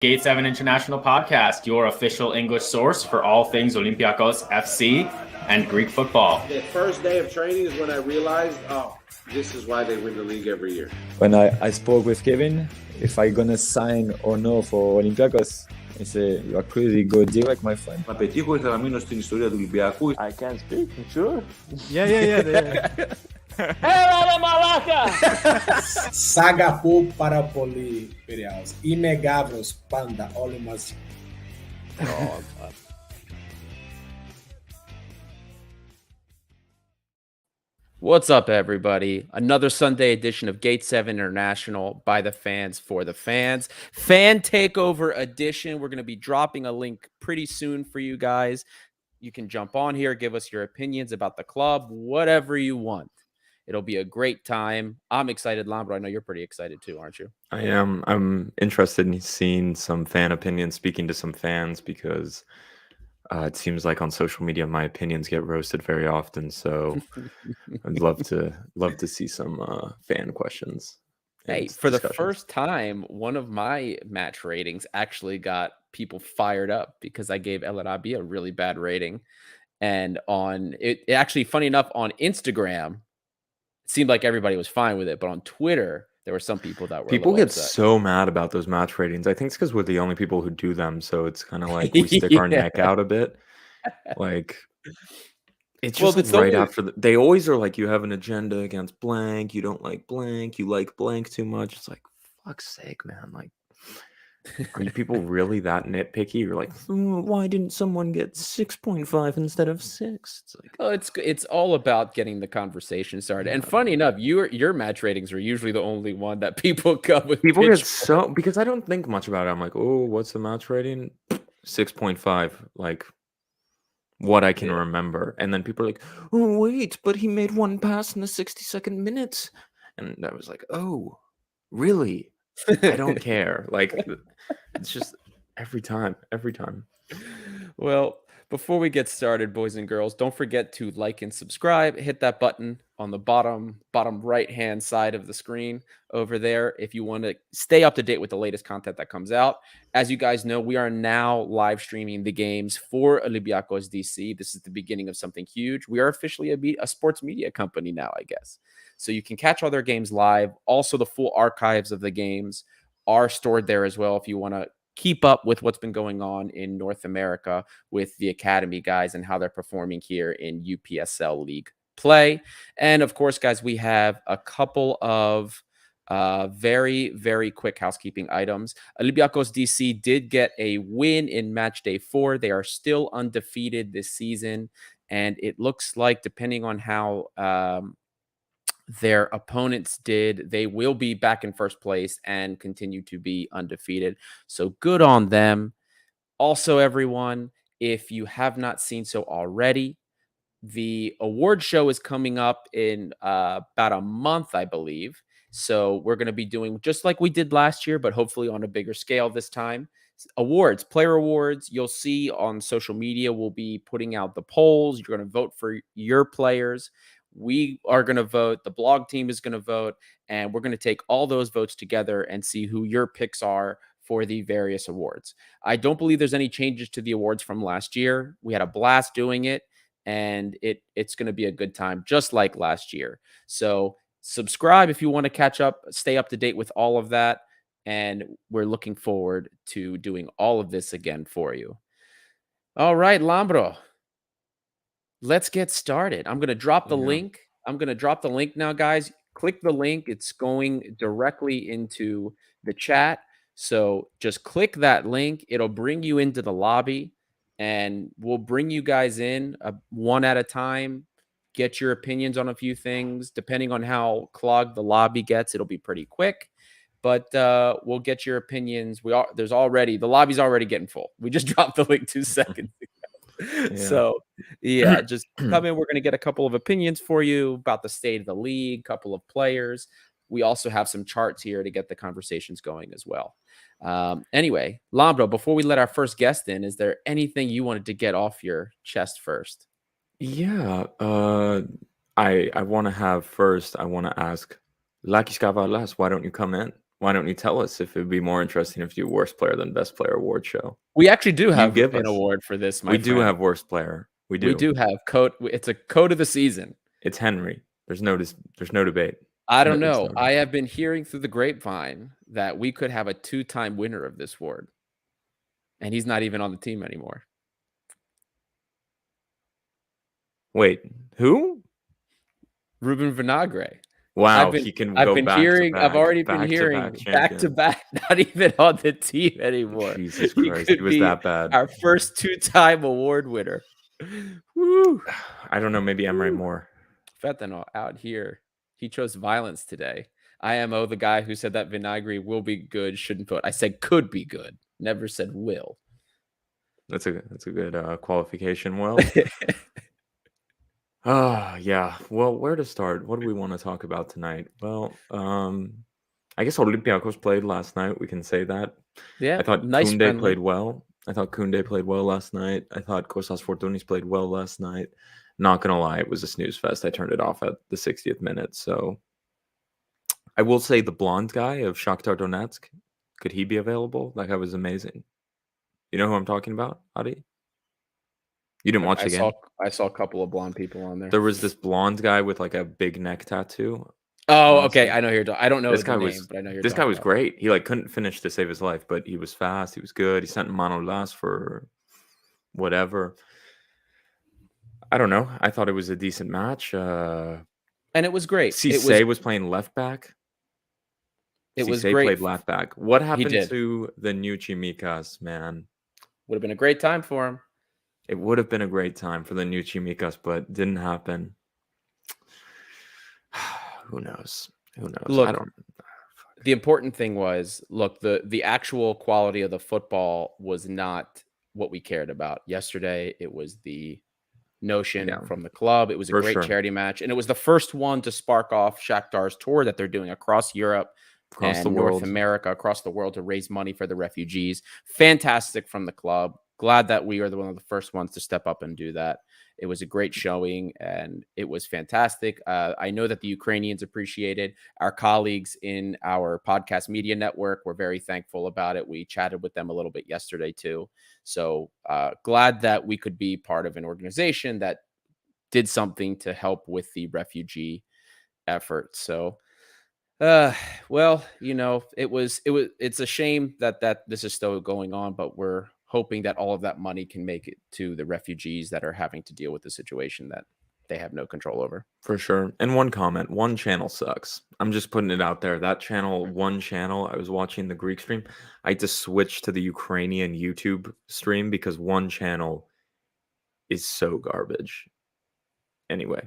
Gate 7 International Podcast, your official English source for all things Olympiakos FC and Greek football. The first day of training is when I realized, this is why they win the league every year. When I spoke with Kevin, if I gonna sign or no for Olympiakos, he said, you are crazy, go direct, my friend. Να πετύχω ήθελα να μείνω στην ιστορία του Ολυμπιακού. I can't speak, sure. Yeah. Έλα μαλάκα! Σ' πάρα πολύ, Πειραιάς. Είμαι Γάβρος πάντα, όλοι μαζί. What's up, everybody? Another Sunday edition of Gate 7 International by the fans for the fans. Fan Takeover edition. We're going to be dropping a link pretty soon for you guys. You can jump on here, give us your opinions about the club, whatever you want. It'll be a great time. I'm excited, Lambro. I know you're pretty excited too, aren't you? I am. I'm interested in seeing some fan opinions, speaking to some fans, because it seems like on social media my opinions get roasted very often. So I'd love to see some fan questions. Hey, for the first time, one of my match ratings actually got people fired up because I gave El Arabi a really bad rating. And on it actually, funny enough, on Instagram, it seemed like everybody was fine with it. But on Twitter, there were some people that were people get upset. So mad about those match ratings. I think it's because we're the only people who do them. So it's kind of like we stick our neck out a bit. Like it's just like right after they always are like, you have an agenda against blank, you don't like blank, you like blank too much. It's like, fuck's sake, man. Like, are you people really that nitpicky? You're like, why didn't someone get 6.5 instead of 6? It's like, oh, it's all about getting the conversation started. And funny enough, your match ratings are usually the only one that people come with. People get so, because I don't think much about it. I'm like, oh, what's the match rating? 6.5. Like, what I can remember. And then people are like, oh, wait, but he made one pass in the 62nd minute. And I was like, oh, really? I don't care. Like, it's just every time. Well, before we get started, boys and girls, don't forget to like and subscribe. Hit that button on the bottom right-hand side of the screen over there if you want to stay up to date with the latest content that comes out. As you guys know, we are now live streaming the games for Olympiakos DC. This is the beginning of something huge. We are officially a sports media company now, I guess. So you can catch all their games live. Also, the full archives of the games are stored there as well if you want to keep up with what's been going on in North America with the academy guys and how they're performing here in UPSL League play. And of course, guys, we have a couple of very, very quick housekeeping items. Olympiakos DC did get a win in match day 4. They are still undefeated this season. And it looks like, depending on how their opponents did, they will be back in first place and continue to be undefeated. So good on them. Also, everyone, if you have not seen so already, the award show is coming up in about a month, I believe. So we're going to be doing just like we did last year, but hopefully on a bigger scale this time. Awards, player awards. You'll see on social media, we'll be putting out the polls. You're going to vote for your players. We are going to vote. The blog team is going to vote. And we're going to take all those votes together and see who your picks are for the various awards. I don't believe there's any changes to the awards from last year. We had a blast doing it. And it's going to be a good time, just like last year. So subscribe if you want to catch up, stay up to date with all of that. And we're looking forward to doing all of this again for you. All right, Lambro. Let's get started. I'm going to drop the link. I'm going to drop the link now, guys. Click the link. It's going directly into the chat. So just click that link. It'll bring you into the lobby. And we'll bring you guys in one at a time, get your opinions on a few things. Depending on how clogged the lobby gets, it'll be pretty quick. But we'll get your opinions. The lobby's already getting full. We just dropped the link 2 seconds ago. Yeah. So, yeah, just come in. We're going to get a couple of opinions for you about the state of the league, couple of players. We also have some charts here to get the conversations going as well. Anyway, Lambro, before we let our first guest in, is there anything you wanted to get off your chest first? Yeah, I want to have first, I want to ask Lakis Kavalas, why don't you come in? Why don't you tell us if it would be more interesting if you do worst player than best player award show? We actually do have give an us. award for this, my We friend. do have worst player. We do have code. It's a code of the season. It's Henry. There's no debate. I don't No, it's know. not. I have been hearing through the grapevine that we could have a 2-time winner of this award, and he's not even on the team anymore. Wait, who? Ruben Vinagre. Wow, he can go back to back. I've already been hearing back to back, not even on the team anymore. Jesus Christ, he was that bad. Our first 2-time award winner. Woo. I don't know, maybe Emre Moore. Fentanyl out here. He chose violence today. IMO, the guy who said that Vinagre will be good, shouldn't put. I said could be good. Never said will. That's a good qualification. Well, yeah. Well, where to start? What do we want to talk about tonight? Well, I guess Olympiakos played last night. We can say that. Yeah, I thought nice Koundé friendly. played well. I thought Koundé played well last night. I thought Kostas Fortounis played well last night. Not gonna lie, it was a snooze fest. I turned it off at the 60th minute. So I will say the blonde guy of Shakhtar Donetsk, could he be available? That guy was amazing. You know who I'm talking about, Adi? You didn't watch the game? I saw a couple of blonde people on there. There was this blonde guy with like a big neck tattoo. Oh, okay. I know who you're talking. I don't know This the guy name, was but I know you're this guy talking was about. great. He like couldn't finish to save his life, but he was fast. He was good. He sent Manolas for whatever. I don't know. I thought it was a decent match. And it was great. Cisse was playing left back. It was Cisse great. played left back. What happened did. to the new Chimikas, man? Would have been a great time for him. It would have been a great time for the new Chimikas, but didn't happen. Who knows? Look, the important thing was, look, the actual quality of the football was not what we cared about. Yesterday, it was the notion from the club. It was a great charity match, and it was the first one to spark off Shakhtar's tour that they're doing across Europe, across the world, North America, across the world to raise money for the refugees. Fantastic from the club. Glad that we are one of the first ones to step up and do that. It was a great showing, and it was fantastic. I know that the Ukrainians appreciated. Our colleagues in our podcast media network were very thankful about it. We chatted with them a little bit yesterday, too. So glad that we could be part of an organization that did something to help with the refugee effort. So, well, you know, it's a shame that this is still going on, but we're hoping that all of that money can make it to the refugees that are having to deal with the situation that they have no control over. For sure. And one comment, one channel sucks. I'm just putting it out there. That channel, one channel, I was watching the Greek stream. I had to switch to the Ukrainian YouTube stream because one channel is so garbage. Anyway,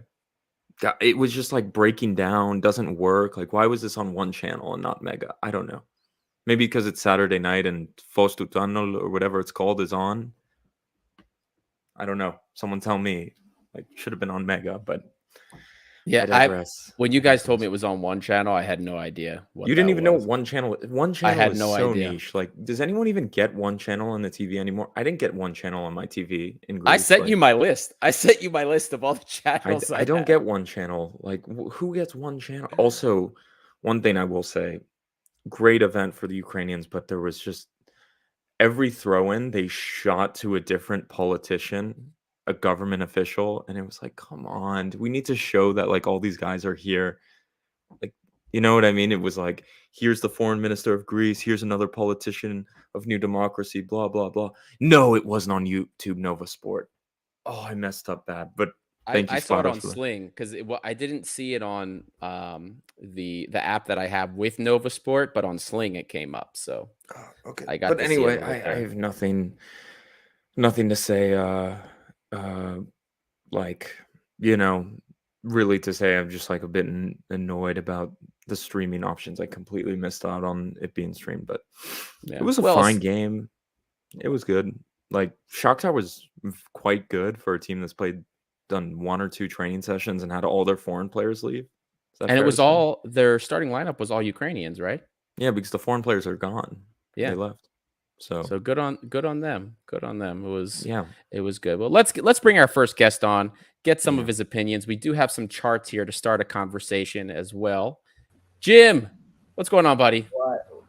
it was just like breaking down, doesn't work. Like, why was this on one channel and not Mega? I don't know. Maybe because it's Saturday night and Fos tu Tunnel or whatever it's called is on. I don't know. Someone tell me. Like, should have been on Mega, but yeah. When you guys told me it was on one channel, I had no idea. You didn't even know one channel. One channel I had is no so idea. niche. Like, does anyone even get one channel on the TV anymore? I didn't get one channel on my TV in Greece. I sent you my list. I sent you my list of all the channels. I don't get one channel. Like, who gets one channel? Also, one thing I will say. Great event for the Ukrainians, but there was just every throw-in they shot to a different politician, a government official, and it was like, come on, we need to show that like all these guys are here. Like, you know what I mean? It was like, here's the foreign minister of Greece, here's another politician of New Democracy, blah blah blah. No, it wasn't on YouTube Nova Sport. Oh, I messed up bad, but I saw it on Sling because I didn't see it on the app that I have with Nova Sport, but on Sling it came up. So okay, I got. But anyway, I have nothing to say. Like, you know, really to say. I'm just like a bit annoyed about the streaming options. I completely missed out on it being streamed, but it was a fine game. It was good. Like, Shakhtar was quite good for a team that's done 1 or 2 training sessions and had all their foreign players leave. And it was their starting lineup was all Ukrainians, right? Yeah, because the foreign players are gone. Yeah, they left. So good on them. Good on them. It was good. Well, let's bring our first guest on, get some of his opinions. We do have some charts here to start a conversation as well. Jim, what's going on, buddy?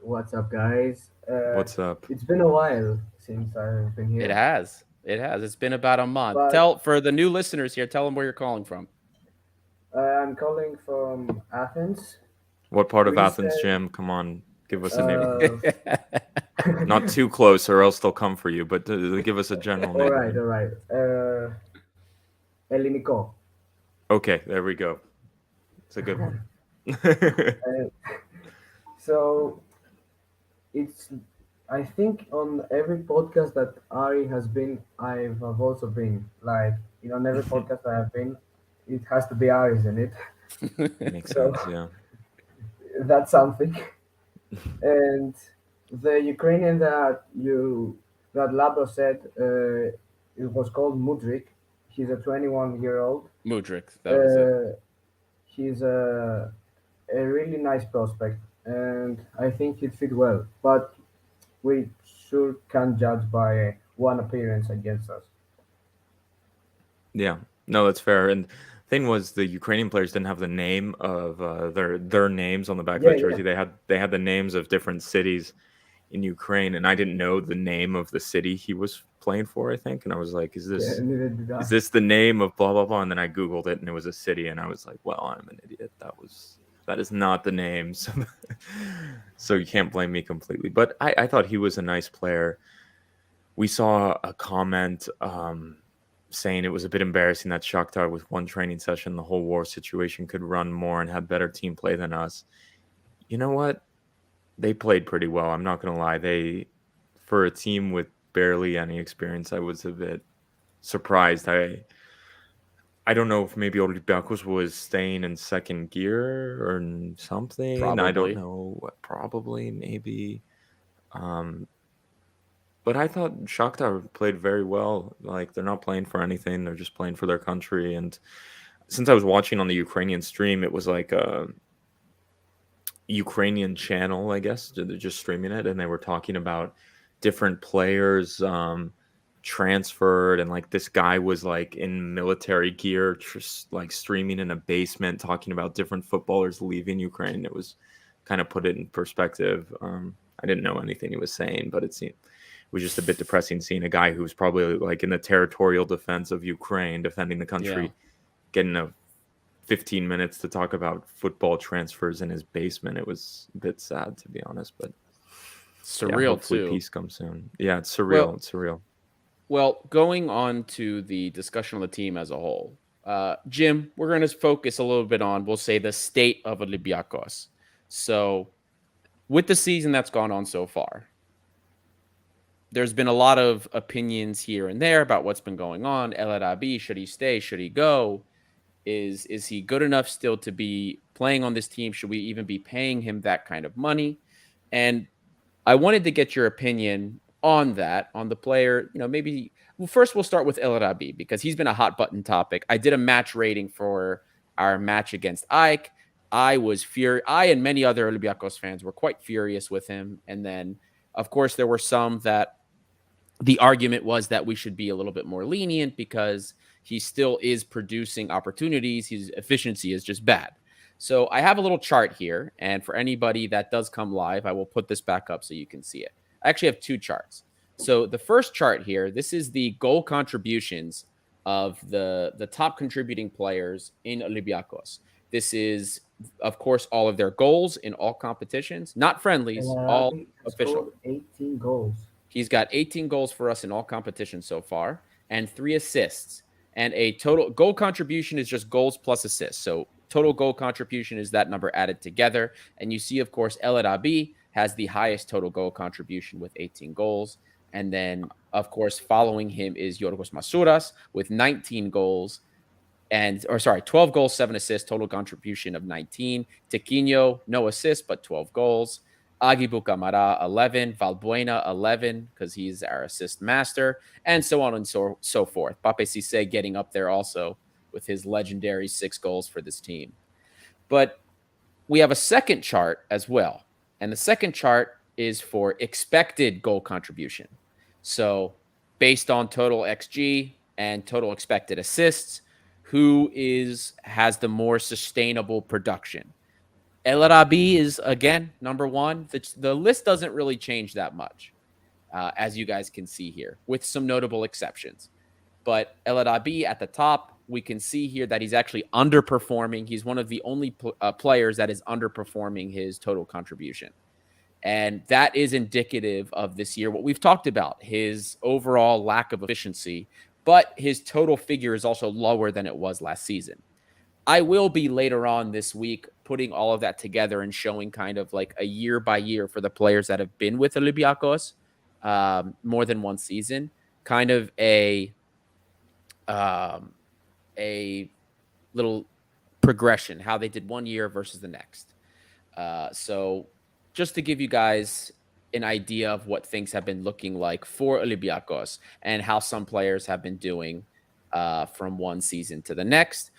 What's up, guys? What's up? It's been a while since I've been It here, has. It has. It's been about a month. but For the new listeners here, tell them where you're calling from. I'm calling from Athens, What part of Greece. Athens, Jim? Come on, give us a name. Uh, Not too close, or else they'll come for you. But give us a general all name. right. Eliniko. Okay, there we go. It's a good one. Uh, so it's, I think on every podcast that Ari has been, I've also been. Like, on every podcast I have been, it has to be Ari's in it. Makes So sense. Yeah. that's something. And the Ukrainian that Labo said, it was called Mudrik. He's a 21-year-old. Mudrik, that was it. He's a really nice prospect, and I think he'd fit well. But we sure can't judge by one appearance against us. Yeah. No, that's fair. And thing was, the Ukrainian players didn't have the name of their names on the back of Yeah, the jersey. They had the names of different cities in Ukraine, and I didn't know the name of the city he was playing for, I think. And I was like, is Yeah, neither did I. this the name of blah blah blah? And then I Googled it and it was a city, and I was like, well, I'm an idiot. That is not the name. So you can't blame me completely. But I thought he was a nice player. We saw a comment saying it was a bit embarrassing that Shakhtar, with one training session, the whole war situation, could run more and have better team play than us. You know what? They played pretty well. I'm not going to lie. For a team with barely any experience, I was a bit surprised. I don't know if maybe Olympiakos was staying in second gear or something. Probably. I don't know. Probably, maybe. But I thought Shakhtar played very well. Like, they're not playing for anything. They're just playing for their country. And since I was watching on the Ukrainian stream, it was like a Ukrainian channel, I guess. They're just streaming it. And they were talking about different players transferred. And like, this guy was like in military gear, just like streaming in a basement, talking about different footballers leaving Ukraine. It was kind of put it in perspective. I didn't know anything he was saying, but it was just a bit depressing seeing a guy who was probably like in the territorial defense of Ukraine, defending the country, getting 15 minutes to talk about football transfers in his basement. It was a bit sad, to be honest, but surreal hopefully too. peace comes soon. Yeah, it's surreal. It's surreal. Well, going on to the discussion on the team as a whole, Jim, we're going to focus a little bit on, we'll say, the state of Olympiakos. So with the season that's gone on so far, there's been a lot of opinions here and there about what's been going on. El Arabi, should he stay? Should he go? Is he good enough still to be playing on this team? Should we even be paying him that kind of money? And I wanted to get your opinion on that, on the player. Maybe first we'll start with El Arabi, because he's been a hot button topic. I did a match rating for our match against Ike. I and many other Olympiakos fans were quite furious with him. And then, of course, there were some that the argument was that we should be a little bit more lenient because he still is producing opportunities. His efficiency is just bad. So I have a little chart here. And for anybody that does come live, I will put this back up so you can see it. I actually have two charts. So the first chart here, this is the goal contributions of the top contributing players in Olympiakos. This is, of course, all of their goals in all competitions, not friendlies, all official. 18 goals. He's got 18 goals for us in all competitions so far, and 3 assists. And a total goal contribution is just goals plus assists. So total goal contribution is that number added together. And you see, of course, El Arabi has the highest total goal contribution with 18 goals. And then, of course, following him is Yorgos Masouras with 19 goals. 12 goals, 7 assists, total contribution of 19. Tiquinho, no assists, but 12 goals. Agibu Camara, 11. Valbuena, 11, because he's our assist master, and so on and so forth. Pape Cisse getting up there also with his legendary 6 goals for this team. But we have a second chart as well. And the second chart is for expected goal contribution. So based on total XG and total expected assists, who has the more sustainable production? El Arabi is, again, number one. The list doesn't really change that much, as you guys can see here, with some notable exceptions. But El Arabi at the top, we can see here that he's actually underperforming. He's one of the only players that is underperforming his total contribution. And that is indicative of this year, what we've talked about, his overall lack of efficiency, but his total figure is also lower than it was last season. I will be later on this week putting all of that together and showing kind of like a year by year for the players that have been with Olympiakos more than one season, kind of a little progression, how they did 1 year versus the next. So just to give you guys an idea of what things have been looking like for Olympiakos and how some players have been doing from one season to the next.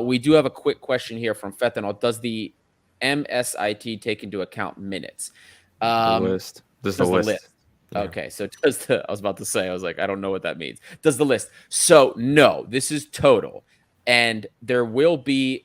We do have a quick question here from Fethanol. Does the MSIT take into account minutes? The list. Does the list. Yeah. Okay, so I was about to say, I was like, I don't know what that means. Does the list. So no, this is total. And I will be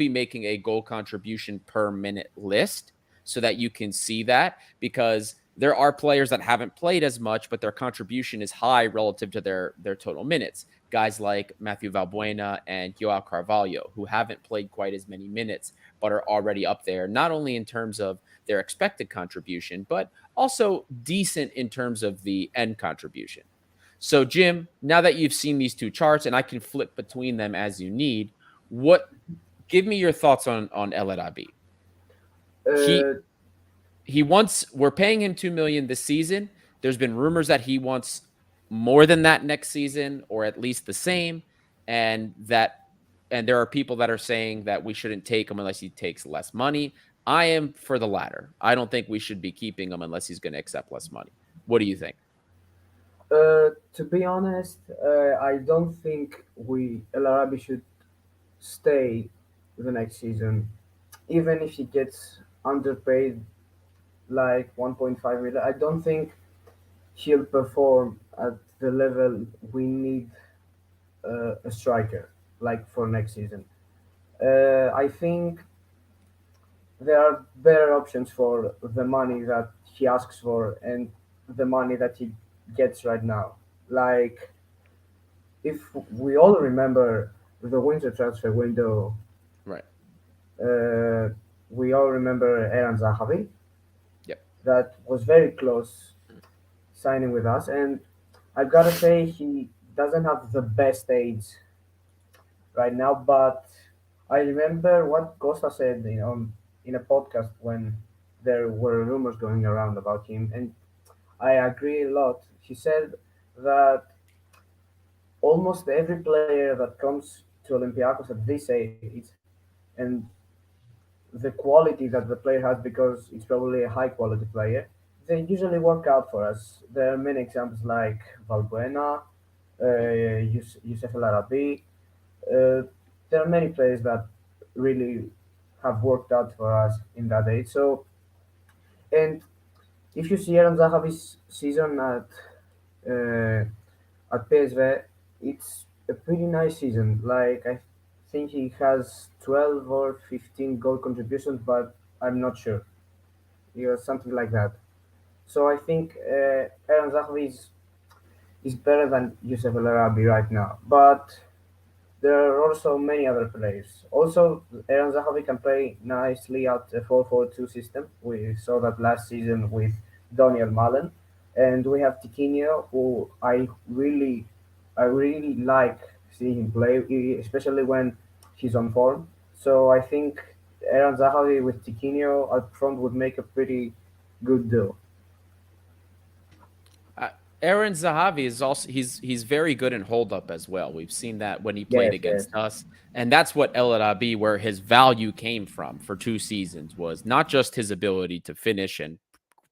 making a goal contribution per minute list so that you can see that, because there are players that haven't played as much, but their contribution is high relative to their total minutes. Guys like Matthew Valbuena and Joao Carvalho, who haven't played quite as many minutes, but are already up there, not only in terms of their expected contribution, but also decent in terms of the end contribution. So, Jim, now that you've seen these two charts, and I can flip between them as you need, give me your thoughts on El Arabi. We're paying him $2 million this season. There's been rumors that he wants more than that next season, or at least the same, and there are people that are saying that we shouldn't take him unless he takes less money. I am for the latter. I don't think we should be keeping him unless he's going to accept less money. What do you think? To be honest, I don't think El Arabi should stay the next season, even if he gets underpaid like 1.5 million. I don't think he'll perform at the level we need a striker like for next season. I think there are better options for the money that he asks for and the money that he gets right now. Like, if we all remember the winter transfer window, right? We all remember Aaron Zahavi. Yep. That was very close signing with us, and I've got to say he doesn't have the best age right now. But I remember what Costa said in a podcast when there were rumors going around about him, and I agree a lot. He said that almost every player that comes to Olympiakos at this age and the quality that the player has, because it's probably a high quality player, they usually work out for us. There are many examples like Valbuena, Youssef El Arabi. There are many players that really have worked out for us in that age. So, and if you see Aaron Zahavi's season at PSV, it's a pretty nice season. Like, I think he has 12 or 15 goal contributions, but I'm not sure. Something like that. So I think Aaron Zahavi is better than Youssef El Arabi right now. But there are also many other players. Also, Aaron Zahavi can play nicely at a 4-4-2 system. We saw that last season with Daniel Malen. And we have Tiquinho, who I really like seeing him play, especially when he's on form. So I think Aaron Zahavi with Tiquinho up front would make a pretty good deal. Aaron Zahavi is also he's very good in hold up as well. We've seen that when he played against us, and that's what El Arabi, where his value came from for 2 seasons, was not just his ability to finish and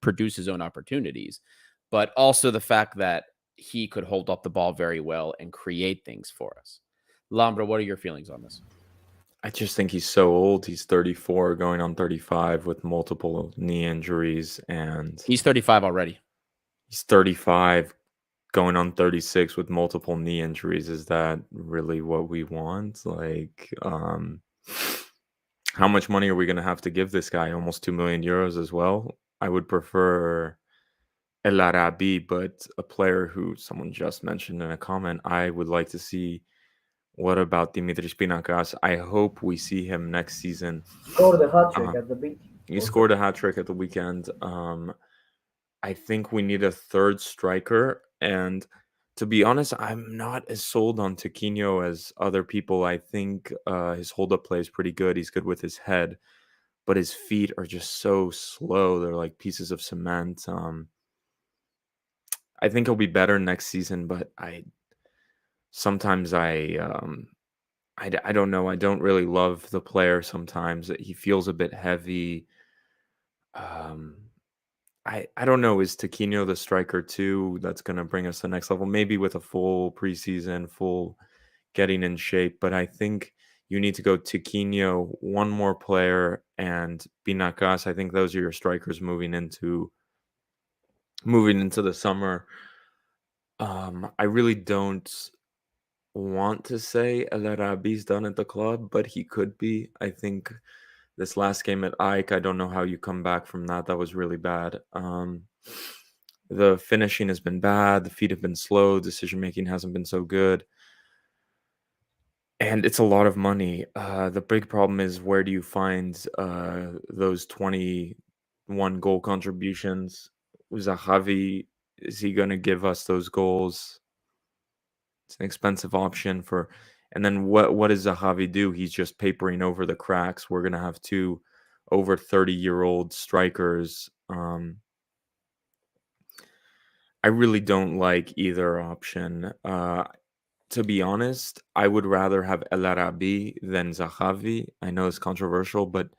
produce his own opportunities, but also the fact that he could hold up the ball very well and create things for us. Lambra, what are your feelings on this? I just think he's so old. He's 34, going on 35 with multiple knee injuries, and he's 35 already. He's 35, going on 36 with multiple knee injuries. Is that really what we want? Like, how much money are we going to have to give this guy? Almost 2 million euros as well. I would prefer El Arabi, but a player who someone just mentioned in a comment, I would like to see. What about Dimitris Pinakas? I hope we see him next season. Scored a hat trick at the beach. He scored a hat trick at the weekend. I think we need a third striker. And to be honest, I'm not as sold on Tiquinho as other people. I think his hold-up play is pretty good. He's good with his head, but his feet are just so slow. They're like pieces of cement. I think he'll be better next season, but sometimes I don't know. I don't really love the player sometimes. He feels a bit heavy. I don't know. Is Tiquinho the striker too that's going to bring us the next level? Maybe with a full preseason, full getting in shape. But I think you need to go Tiquinho, one more player, and Pinakas. I think those are your strikers moving into the summer. I really don't want to say El Arabi's done at the club, but he could be. I think this last game at Ike, I don't know how you come back from that. That was really bad. The finishing has been bad. The feet have been slow. Decision making hasn't been so good. And it's a lot of money. The big problem is, where do you find those 21 goal contributions? Zahavi, is he going to give us those goals? It's an expensive option for. And then what does Zahavi do? He's just papering over the cracks. We're going to have two over 30-year-old strikers. I really don't like either option. To be honest, I would rather have El Arabi than Zahavi. I know it's controversial, but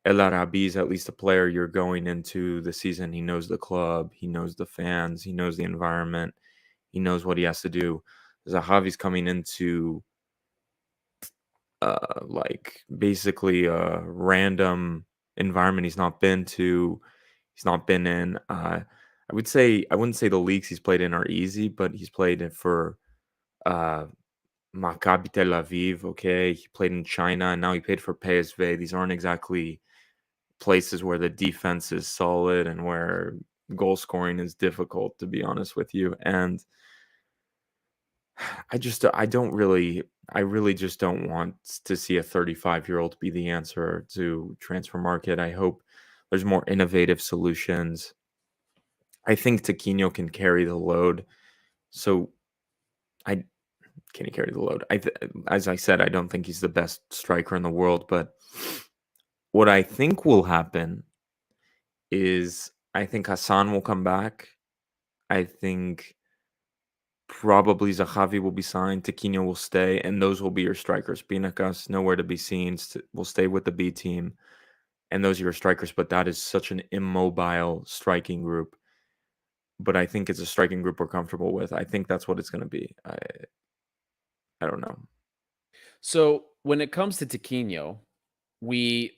El Arabi is at least a player you're going into the season. He knows the club. He knows the fans. He knows the environment. He knows what he has to do. Zahavi's coming into like basically a random environment he's not been to, he's not been in. I wouldn't say the leagues he's played in are easy, but he's played it for Maccabi Tel Aviv. Okay, he played in China, and now he played for PSV. These aren't exactly places where the defense is solid and where goal scoring is difficult, to be honest with you. And I really just don't want to see a 35-year-old be the answer to transfer market. I hope there's more innovative solutions. I think Tiquinho can carry the load. So can he carry the load? As I said, I don't think he's the best striker in the world, but what I think will happen is I think Hassan will come back. I think probably Zahavi will be signed. Tiquinho will stay, and those will be your strikers. Pinakas, nowhere to be seen, will stay with the B team, and those are your strikers. But that is such an immobile striking group. But I think it's a striking group we're comfortable with. I think that's what it's going to be. I don't know. So when it comes to Tiquinho, we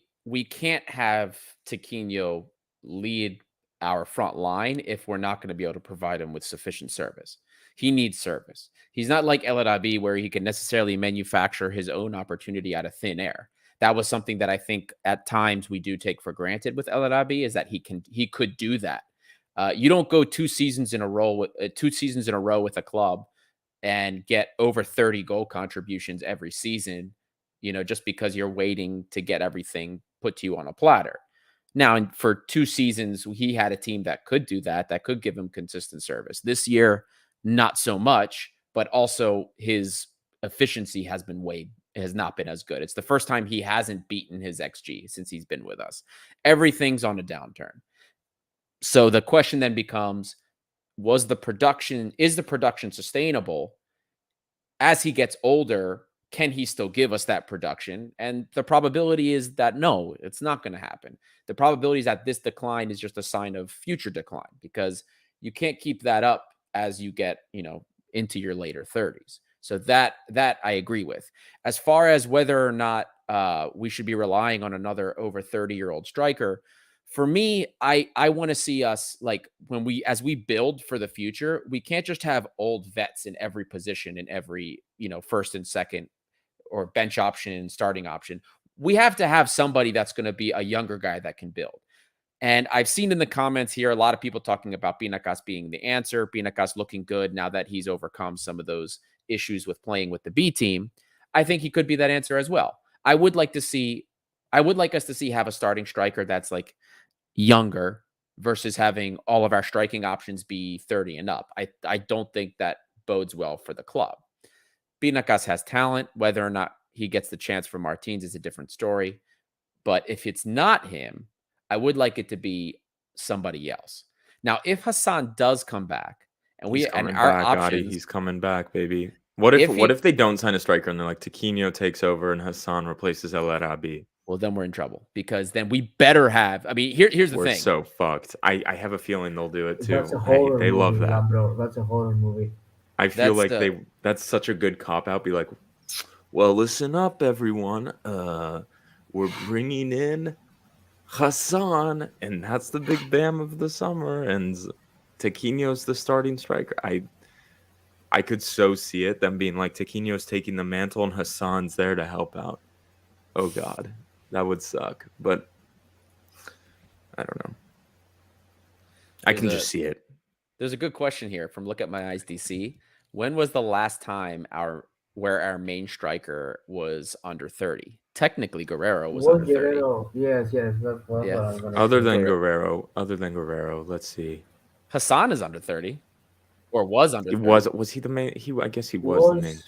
can't have Tiquinho lead our front line if we're not going to be able to provide him with sufficient service. He needs service. He's not like El Arabi, where he can necessarily manufacture his own opportunity out of thin air. That was something that I think at times we do take for granted with El Arabi, is that he could do that. You don't go 2 seasons in a row with a club and get over 30 goal contributions every season, just because you're waiting to get everything put to you on a platter. Now, for 2 seasons, he had a team that could do that could give him consistent service. This year, not so much, but also his efficiency has not been as good. It's the first time he hasn't beaten his XG since he's been with us. Everything's on a downturn. So the question then becomes, is the production sustainable? As he gets older, can he still give us that production? And the probability is that no, it's not going to happen. The probability is that this decline is just a sign of future decline, because you can't keep that up as you get, into your later 30s. So that I agree with. As far as whether or not we should be relying on another over 30-year-old striker, for me, I want to see us, like, as we build for the future, we can't just have old vets in every position, in every, first and second or bench option and starting option. we have to have somebody that's going to be a younger guy that can build. And I've seen in the comments here a lot of people talking about Montacos being the answer. Montacos looking good now that he's overcome some of those issues with playing with the B team. I think he could be that answer as well. I would like us to see have a starting striker that's like younger versus having all of our striking options be 30 and up. I don't think that bodes well for the club. Montacos has talent. Whether or not he gets the chance from Martins is a different story. But if it's not him, I would like it to be somebody else. Now, if Hassan does come back and our options, he's coming back, baby. What if they don't sign a striker and they're like Taquinho takes over and Hassan replaces El Arabi? Well, then we're in trouble because then we better have. I mean, here's the thing. We're so fucked. I have a feeling they'll do it too. That's a horror They love movie, that, bro. That's a horror movie. I feel like that's such a good cop out. Be like, well, listen up, everyone. We're bringing in Hassan, and that's the big bam of the summer. And Taquinho's the starting striker. I could so see it, them being like Taquinho's taking the mantle and Hassan's there to help out. Oh God, that would suck. But I don't know. I can just see it. There's a good question here from Look at My Eyes DC. When was the last time where our main striker was under 30? Technically, Guerrero was under 30. Guerrero. Yes. That's what I'm gonna Other say. than Guerrero, let's see. Hassan is under 30. Or was under 30. Was he the main? I guess he was the main.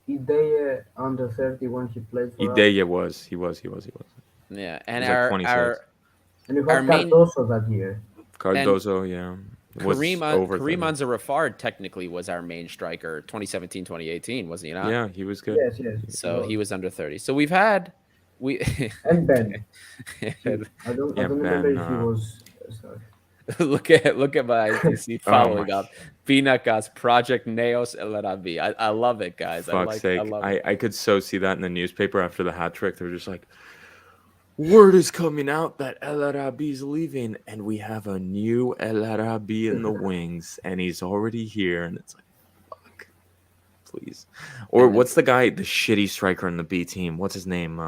Idea under 30 when he played for Idea was. He was. Yeah, and like and you had Cardoso that year. Cardoso, yeah. Kareem Anzarafard technically was our main striker 2017, 2018, wasn't he not? Yeah, he was good. Yes. So he was under 30. So we've had and Ben. I don't remember if he was sorry. Look at my ITC following up. Montacos Project Neos El Arabi. I love it, guys. Fuck's sake. I could so see that in the newspaper after the hat trick. They're just like, word is coming out that El Arabi's leaving, and we have a new El Arabi in the wings, and he's already here. And it's like, fuck, please. Or what's the guy, the shitty striker in the B team? What's his name?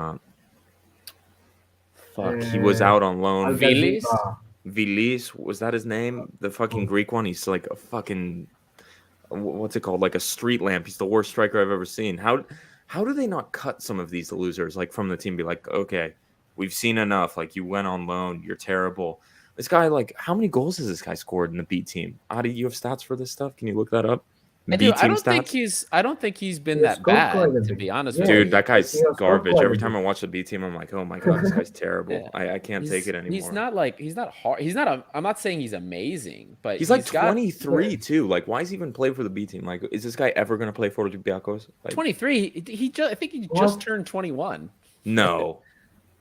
He was out on loan. Vilis, was that his name? The fucking Greek one. He's like a fucking, what's it called? Like a street lamp. He's the worst striker I've ever seen. How do they not cut some of these losers like from the team? Be like, okay, we've seen enough. Like, you went on loan. You're terrible. This guy, like, how many goals has this guy scored in the B team? Adi, you have stats for this stuff? Can you look that up? I don't think he's been that bad, to be honest with you. Dude, that guy's garbage. Every time I watch the B team, I'm like, oh my God, this guy's terrible. I can't take it anymore. He's not hard. I'm not saying he's amazing, but he's like 23 too. Like, why is he even play for the B team? Like, is this guy ever going to play for Olympiakos? Like, 23. I think he just turned 21. No,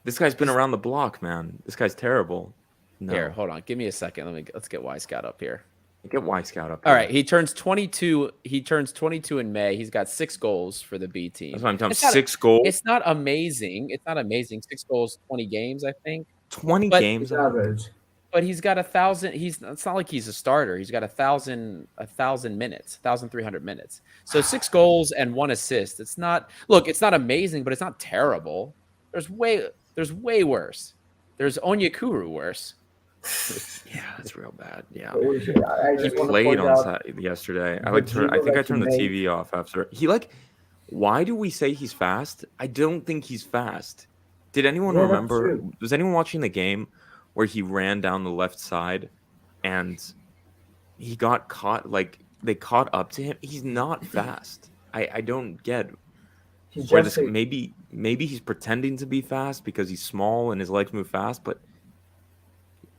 this guy's been around the block, man. This guy's terrible. No. Here, hold on. Give me a second. Let's get Wisecout up here. Get Wisecout up. All right, he turns 22. He turns 22 in May. He's got 6 goals for the B team. That's what I'm telling you. 6 goals. It's not amazing. 6 goals, 20 games, I think. 20 games average. But he's got 1,000. It's not like he's a starter. He's got 1,000 minutes, 1,300 minutes. So 6 goals and 1 assist. It's not amazing, but it's not terrible. There's way worse. There's Onyekuru worse. Yeah, that's real bad. Yeah, he played on yesterday. I think I turned the TV off after he Why do we say he's fast? I don't think he's fast. Did anyone remember? Was anyone watching the game where he ran down the left side and he got caught? Like, they caught up to him. He's not fast. I don't get where this. Maybe he's pretending to be fast because he's small and his legs move fast, but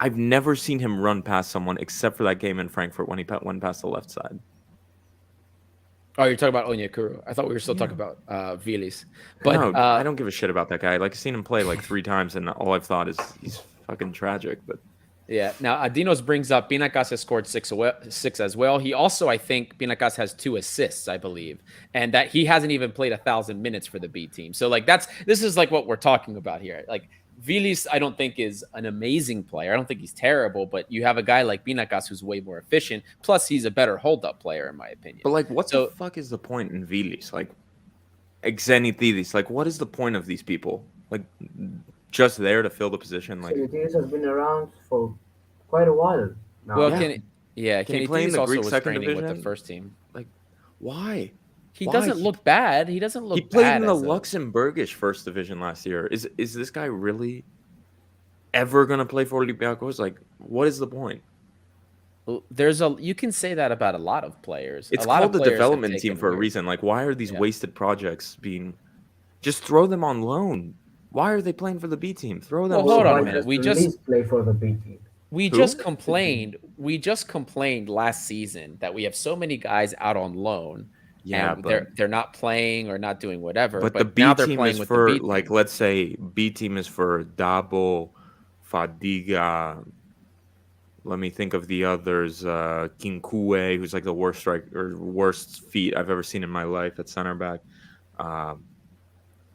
I've never seen him run past someone except for that game in Frankfurt when he went past the left side. Oh, you're talking about Onyekuru. I thought we were still talking about Vilis. But no, I don't give a shit about that guy. Like, I've seen him play like 3 times, and all I've thought is he's fucking tragic. But yeah, now Adinos brings up Montacos has scored 6 as well. He also, I think, Montacos has 2 assists, I believe, and that he hasn't even played 1,000 minutes for the B team. So like this is like what we're talking about here. Like, Vilis, I don't think is an amazing player. I don't think he's terrible, but you have a guy like Montacos who's way more efficient. Plus, he's a better hold-up player, in my opinion. But like, what the fuck is the point in Vilis? Like, Xenithidis, like, what is the point of these people? like just there to fill the position. Like Silitis has been around for quite a while now. Well, Can he play in Kenny the also Greek was second training with the division? first team. Like, why? He Why? doesn't look bad. He doesn't look He played bad in the as a- Luxembourgish first division last year. Is this guy really ever gonna play for Olympiakos? Like, what is the point? You can say that about a lot of players. It's a lot called of the players have development team taken for a years. reason. Like, why are these Yeah. wasted projects being? Just throw them on loan. Why are they playing for the B team? Throw them. Well, hold on a Why minute. does We the just- Leeds play for the B team. We Who? just complained. We just complained last season that we have so many guys out on loan. Yeah, and but they're not playing or not doing whatever. But the B now they're team playing is with for the B like team. let's say B team is for Dabo, Fadiga. Let me think of the others. Kinkue, who's like the worst striker or worst feet I've ever seen in my life at center back.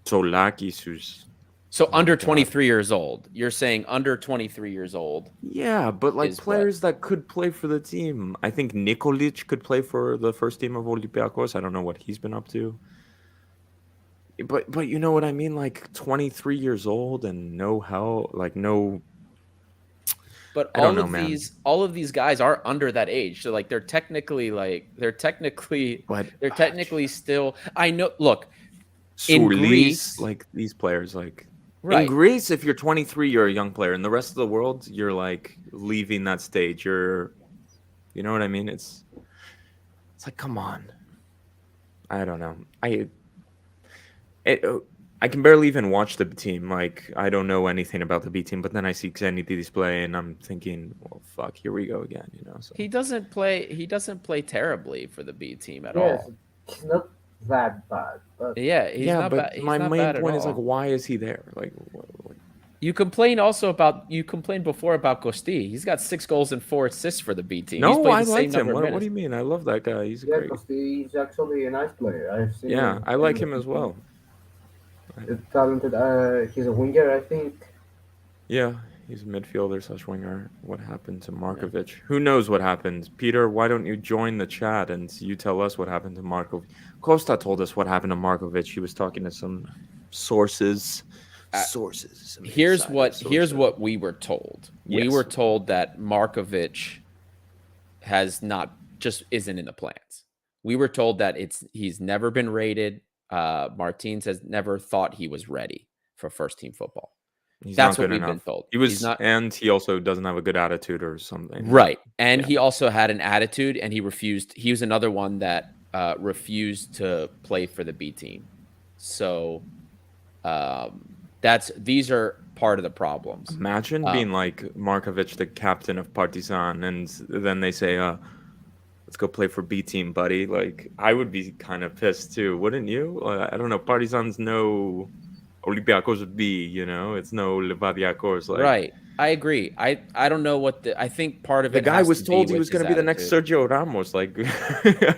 Tsolakis, who's So under God. 23 years old. You're saying under 23 years old. yeah, but like Is what? players that could play for the team. I think Nikolic could play for the first team of Olympiakos. I don't know what he's been up to. But you know what I mean? Like 23 years old and no help, like no. But I don't know, man. all of these guys are under that age. So like they're technically still. I know. Look, in Soulis, Greece- like these players, like right. in Greece, if you're 23, you're a young player. In the rest of the world, you're like leaving that stage. You know what I mean? It's like, come on. I don't know. I can barely even watch the B team. Like, I don't know anything about the B team, but then I see Xenidis play, and I'm thinking, well, fuck, here we go again. You know. So. He doesn't play terribly for the B team at Yes, all. it's not that bad. But Yeah, he's not but bad. He's my not main bad at point is all. like, why is he there? Like, You complained before about Costi. He's got 6 goals and 4 assists for the B team. He's no, played I the same liked him. number of What do minutes. you mean? I love that guy. He's yeah, great. because he's actually a nice player. I've seen Yeah, him I like in him as well. Talented. He's a winger, I think. Yeah, he's a midfielder / winger. What happened to Markovic? Who knows what happened? Peter, why don't you join the chat and you tell us what happened to Markovic? Costa told us what happened to Markovic. He was talking to some sources. Sources. Here's what we were told. We Yes. were told that Markovic isn't in the plans. We were told that he's never been rated. Martins has never thought he was ready for first team football. That's what we've been told. And he also doesn't have a good attitude or something. Right. And he also had an attitude and he refused. He was another one that refused to play for the B team. So these are part of the problems. Imagine being like Markovic, the captain of Partizan, and then they say, let's go play for B team, buddy. Like, I would be kind of pissed too, wouldn't you? I don't know. Partizan's no Olympiakos B, you know? It's no Levadiakos. Like, Right. I agree. I don't know I think part of the it guy has was to told be he with was going to his be the next attitude. Sergio Ramos. Like,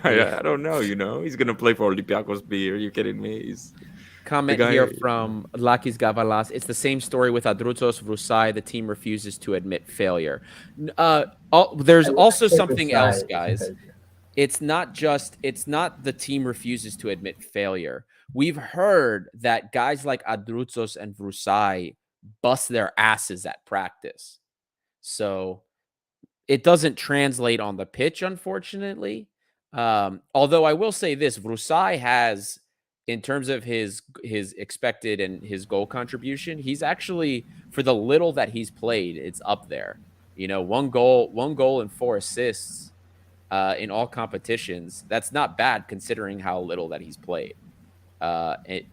I don't know, you know? He's going to play for Olympiakos B. Are you kidding me? Comment here from Lakis Gavalas. It's the same story with Adrutsos Vrusai. The team refuses to admit failure. There's also something else, guys. It's not the team refuses to admit failure. We've heard that guys like Adrutsos and Vrusai bust their asses at practice. So it doesn't translate on the pitch, unfortunately. Although I will say this, Vrusai has, in terms of his expected and his goal contribution, he's actually, for the little that he's played, it's up there. You know, one goal and 4 assists in all competitions. That's not bad considering how little that he's played.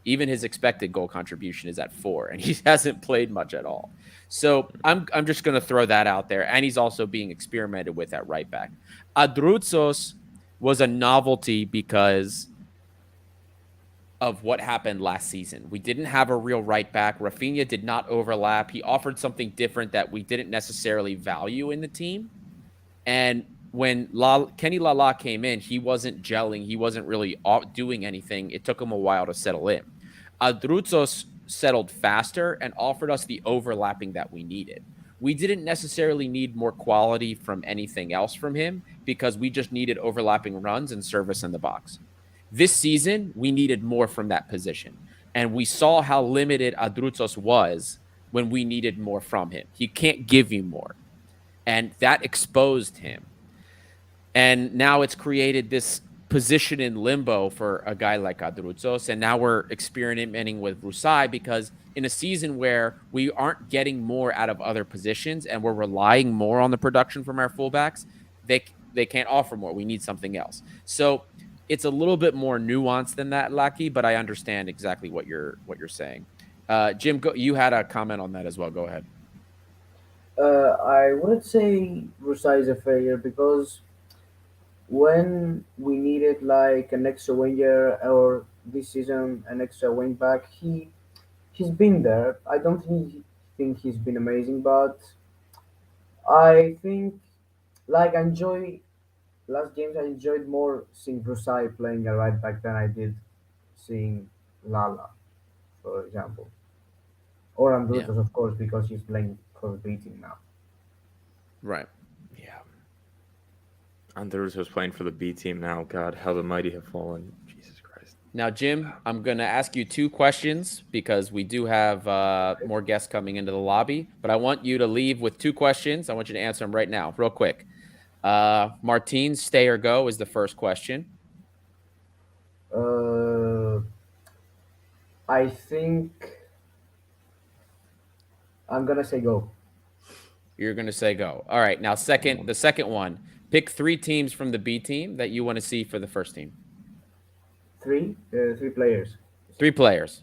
Even his expected goal contribution is at 4, and he hasn't played much at all. So I'm just going to throw that out there. And he's also being experimented with at right back. Adrutsos was a novelty because of what happened last season. We didn't have a real right back. Rafinha did not overlap. He offered something different that we didn't necessarily value in the team. And when Kenny Lala came in, he wasn't gelling. He wasn't really doing anything. It took him a while to settle in. Adrutsos settled faster and offered us the overlapping that we needed. We didn't necessarily need more quality from anything else from him because we just needed overlapping runs and service in the box. This season, we needed more from that position. And we saw how limited Adrutos was when we needed more from him. He can't give you more. And that exposed him. And now it's created this position in limbo for a guy like Adrutos. And now we're experimenting with Rusai because in a season where we aren't getting more out of other positions and we're relying more on the production from our fullbacks, they can't offer more. We need something else. So it's a little bit more nuanced than that, Lucky, but I understand exactly what you're saying. Jim, you had a comment on that as well. Go ahead. I wouldn't say Rusai is a failure because when we needed like an extra winger or this season an extra wing back, he's been there. I don't think he's been amazing, but I think like I enjoy last games. I enjoyed more seeing Rusai playing a right back than I did seeing Lala, for example, or Andrutos, of course, because he's playing for the B team now. Right. Yeah. Andrutos was playing for the B team now. God, how the mighty have fallen. Jesus Christ. Now, Jim, I'm going to ask you 2 questions because we do have more guests coming into the lobby, but I want you to leave with 2 questions. I want you to answer them right now, real quick. Martins, stay or go is the first question. I think I'm gonna say go. You're gonna say go. All right. Now, the second one. Pick 3 teams from the B team that you want to see for the first team. 3 players. 3 players.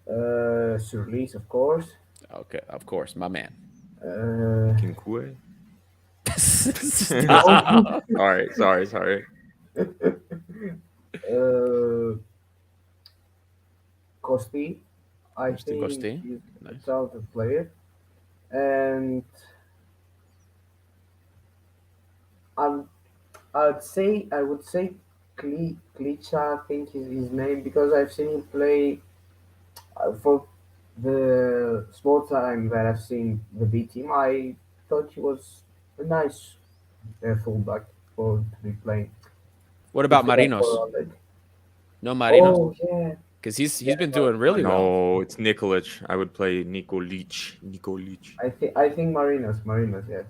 Surlis, of course. Okay, of course, my man. Kinkue? Sorry. Costi. I think Costi. he's Nice. a talented player. And I would say Klicha, I think is his name, because I've seen him play for the small time that I've seen the B team. I thought he was a nice fullback to be playing. What about Marinos? No Marinos? Oh yeah, because he's been doing really well. No, it's Nikolic. I would play Nikolic. I think Marinos, yeah.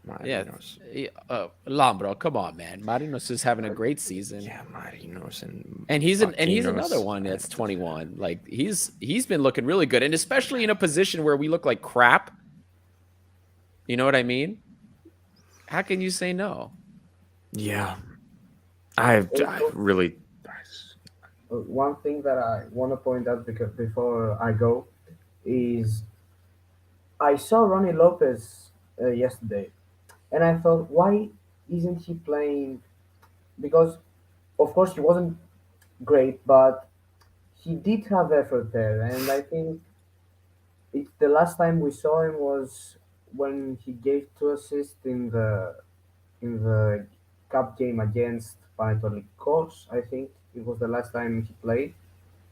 Marinos. Yeah, Lambro, come on, man. Marinos is having a great season. Yeah, Marinos and he's another one that's 21. Like he's been looking really good, and especially in a position where we look like crap. You know what I mean? How can you say no? Yeah, I really. One thing that I want to point out before I go is I saw Ronnie Lopez yesterday, and I thought, why isn't he playing? Because, of course, he wasn't great, but he did have effort there, and I think the last time we saw him was when he gave 2 assists in the cup game against Olympiakos. I think it was the last time he played.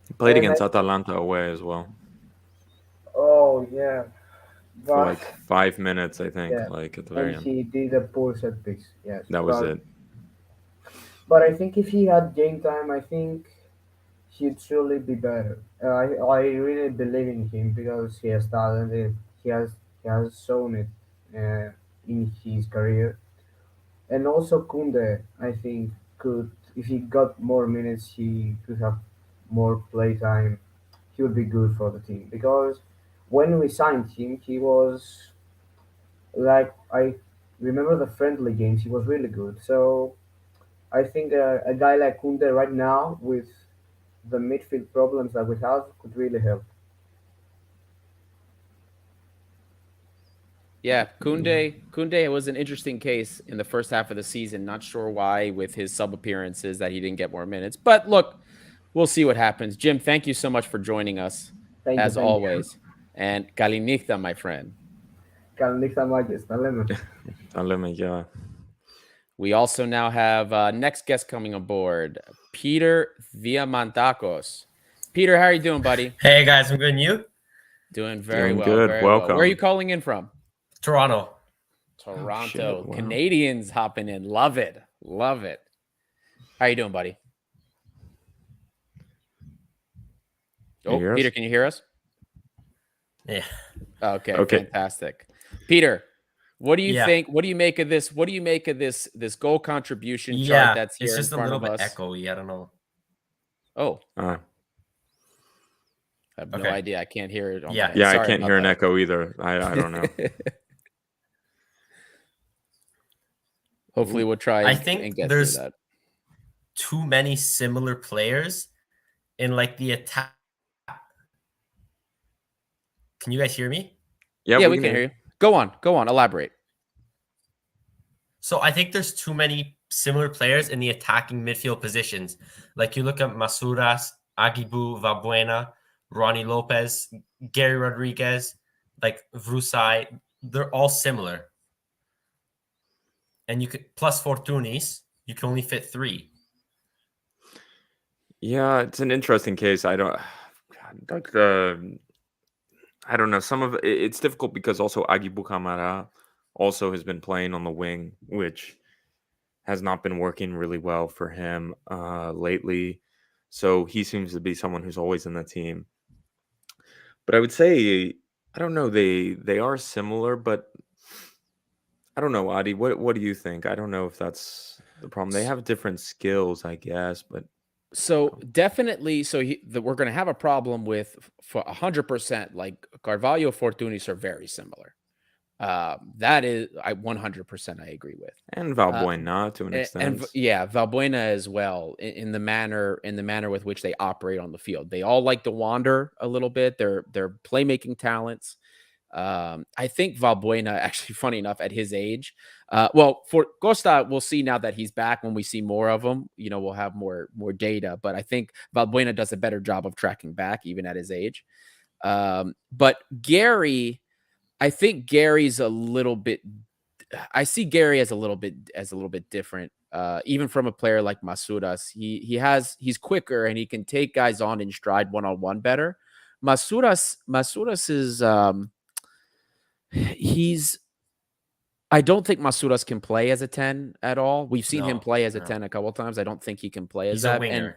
He played against Atalanta away as well. Oh yeah. For like 5 minutes, I think. Yeah. Like at the very end. He did a poor set piece. Yes. That was it. But I think if he had game time, I think he'd surely be better. I really believe in him because he has talent. He has shown it in his career. And also Kunde, I think, could, if he got more minutes, he could have more play time. He would be good for the team because when we signed him, he was like, I remember the friendly games. He was really good. So I think a guy like Kunde right now with the midfield problems that we have could really help. Yeah, Kunde was an interesting case in the first half of the season. Not sure why with his sub appearances that he didn't get more minutes. But look, we'll see what happens. Jim, thank you so much for joining us, as always. And Kalinichta, my friend. Kalinichta Magis, yeah. We also now have next guest coming aboard, Peter via Montacos. Peter, how are you doing, buddy? Hey, guys. I'm good. And you? Doing very well. Good. Very Welcome. well. Where are you calling in from? Toronto. Toronto. Shit, wow. Canadians hopping in. Love it. Love it. How you doing, buddy? Oh, hear Peter, us? can you hear us? Yeah. Okay, Okay. fantastic. Peter, what do you Yeah. think? What do you make of this? What do you make of this goal contribution chart Yeah. that's It's here in just a front little of bit us? echoey. I don't know. Oh, Uh, I have no Okay. idea. I can't hear it. On Yeah. my, yeah, I sorry can't about hear an that. echo either. I don't know. Hopefully, we'll try I and think get through there's that. too many similar players in like the attack. Can you guys hear me? Yeah, we can hear you. Go on. Elaborate. So I think there's too many similar players in the attacking midfield positions. Like you look at Masuras, Agibu, Valbuena, Ronnie Lopez, Gary Rodriguez, like Vrusai. They're all similar. And you could plus Fortunis, you can only fit 3. Yeah, it's an interesting case. I don't like I don't know. Some of it's difficult because also Agibu Kamara also has been playing on the wing, which has not been working really well for him lately. So he seems to be someone who's always in the team. But I would say I don't know. They are similar, but I don't know, Adi. What do you think? I don't know if that's the problem. They have different skills, I guess, but So definitely, we're going to have a problem with for 100%. Like Carvalho, Fortunis are very similar. That is, I 100% I agree with. and Valbuena to an extent. And yeah, Valbuena as well in the manner with which they operate on the field. They all like to wander a little bit. They're playmaking talents. I think Valbuena, actually, funny enough, at his age, well, for Costa, we'll see now that he's back. When we see more of him, we'll have more data. But I think Valbuena does a better job of tracking back, even at his age. But Gary, I think Gary's a little bit. I see Gary as a little bit different. Even from a player like Masuras, he's quicker and he can take guys on in stride one-on-one better. Masuras is I don't think Masuras can play as a 10 at all. We've seen him play as a 10 a couple of times. I don't think he can play as that. He's a winger. And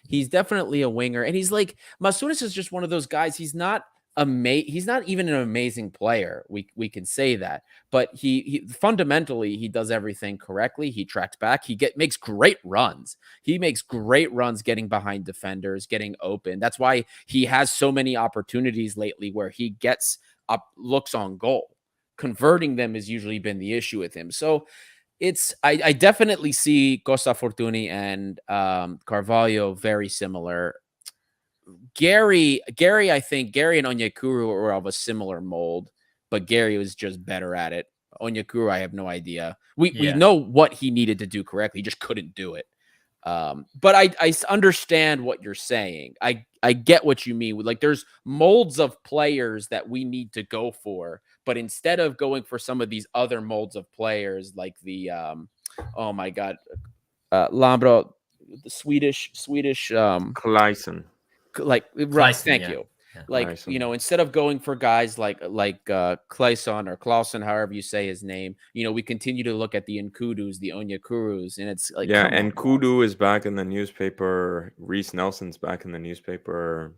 he's definitely a winger. And he's like, Masuras is just one of those guys. He's not even an amazing player. We can say that, but he fundamentally, he does everything correctly. He tracks back. He makes great runs. He makes great runs getting behind defenders, getting open. That's why he has so many opportunities lately where he gets up, looks on goal. Converting them has usually been the issue with him. So I definitely see Costa Fortuny and Carvalho very similar. Gary, I think Gary and Onyekuru are of a similar mold, but Gary was just better at it. Onyekuru, I have no idea. We know what he needed to do correctly. He just couldn't do it. But I understand what you're saying. I get what you mean. Like there's molds of players that we need to go for, but instead of going for some of these other molds of players, like the oh my god, Lambro, the Swedish Kleisen. Like right, thank you. Like Kleisen. Instead of going for guys like Kleison or Clausen, however you say his name, we continue to look at the Nkudus, the Onyekurus, and it's like and Kudu is back in the newspaper. Reese Nelson's back in the newspaper.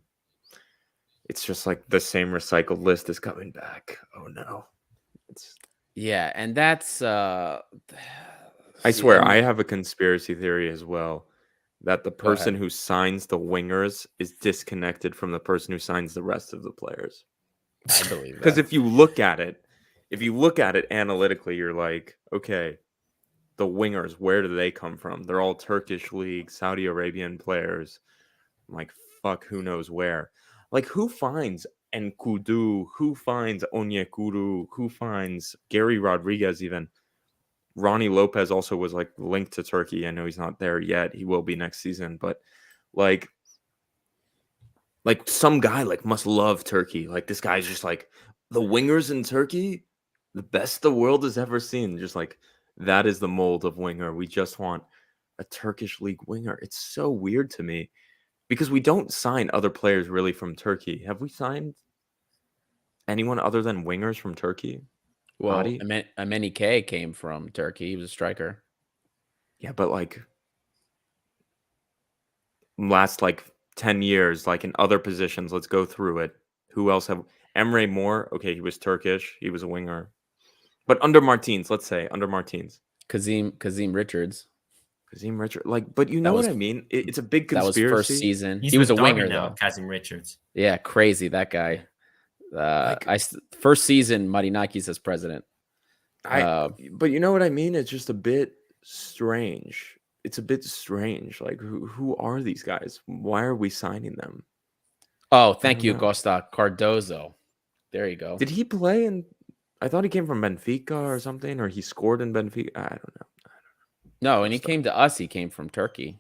It's just like the same recycled list is coming back. Oh no, and that's I swear I have a conspiracy theory as well. That the person who signs the wingers is disconnected from the person who signs the rest of the players. I believe that. Because if you look at it analytically, you're like, okay, the wingers, where do they come from? They're all Turkish league, Saudi Arabian players. I'm like, fuck, who knows where? Like, who finds Nkudu? Who finds Onyekuru? Who finds Gary Rodriguez even? Ronnie Lopez also was like linked to Turkey. I know he's not there yet. He will be next season, but like some guy must love Turkey. Like this guy's just like the wingers in Turkey, the best the world has ever seen. Just like that is the mold of winger. We just want a Turkish league winger. It's so weird to me because we don't sign other players really from Turkey. Have we signed anyone other than wingers from Turkey? Well, Ameni K came from Turkey. He was a striker. Yeah, but last 10 years, like in other positions, let's go through it. Who else have Emre Mor? Okay, he was Turkish. He was a winger. But under Martins, let's say under Martins. Kazim Richards. Kazim Richards. Like, but you know what I mean? It's a big conspiracy. That was first season. He's he was a with winger Derby now, though. Kazim Richards. Yeah, crazy that guy. First season, Marinakis as president. But you know what I mean? It's just a bit strange. It's a bit strange. Like, who are these guys? Why are we signing them? Oh, thank you, Costa Cardozo. There you go. Did he play in? I thought he came from Benfica or something, or he scored in Benfica. I don't know. No, and he came to us. He came from Turkey.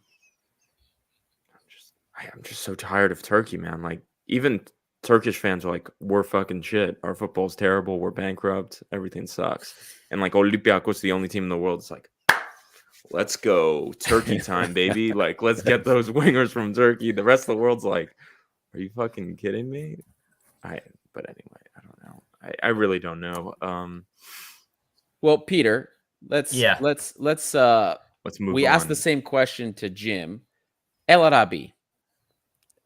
I'm just so tired of Turkey, man. Like, even Turkish fans are like, we're fucking shit. Our football's terrible. We're bankrupt. Everything sucks. And like Olympiakos, the only team in the world, is like, let's go. Turkey time, baby. Like, let's get those wingers from Turkey. The rest of the world's like, are you fucking kidding me? But anyway, I don't know. I really don't know. Well, Peter, let's move on. Asked the same question to Jim. El Arabi.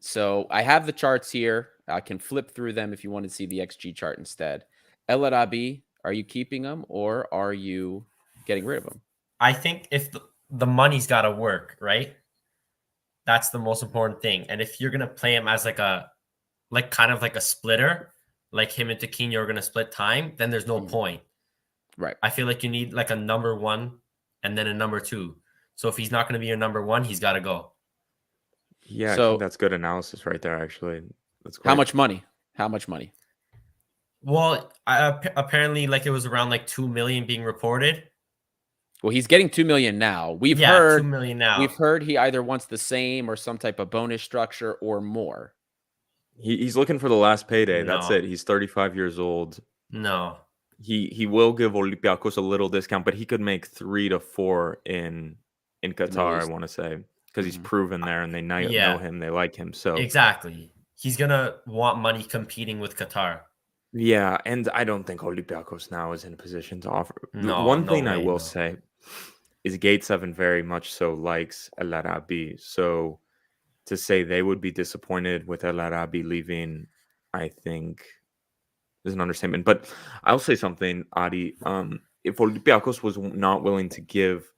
So I have the charts here. I can flip through them if you want to see the XG chart instead. El Arabi, are you keeping them or are you getting rid of them? I think if the money's got to work, right? That's the most important thing. And if you're going to play him as kind of like a splitter, like him and Taquinho are going to split time, then there's no point. Right. I feel like you need like a number one and then a number two. So if he's not going to be your number one, he's got to go. Yeah, so, I think that's good analysis right there, actually. That's great. How much money? Well, apparently like it was around like 2 million being reported. Well, he's getting 2 million now. We've heard 2 million now. We've heard he either wants the same or some type of bonus structure or more. He's looking for the last payday. No. That's it. He's 35 years old. No. He will give Olympiakos a little discount, but he could make 3 to 4 in Qatar, I want to say, because he's proven there and they know him, they like him. So exactly. He's going to want money competing with Qatar. Yeah, and I don't think Olympiakos now is in a position to offer. One thing I will say is Gate 7 very much so likes El Arabi. So to say they would be disappointed with El Arabi leaving, I think is an understatement. But I'll say something, Adi. If Olympiakos was not willing to give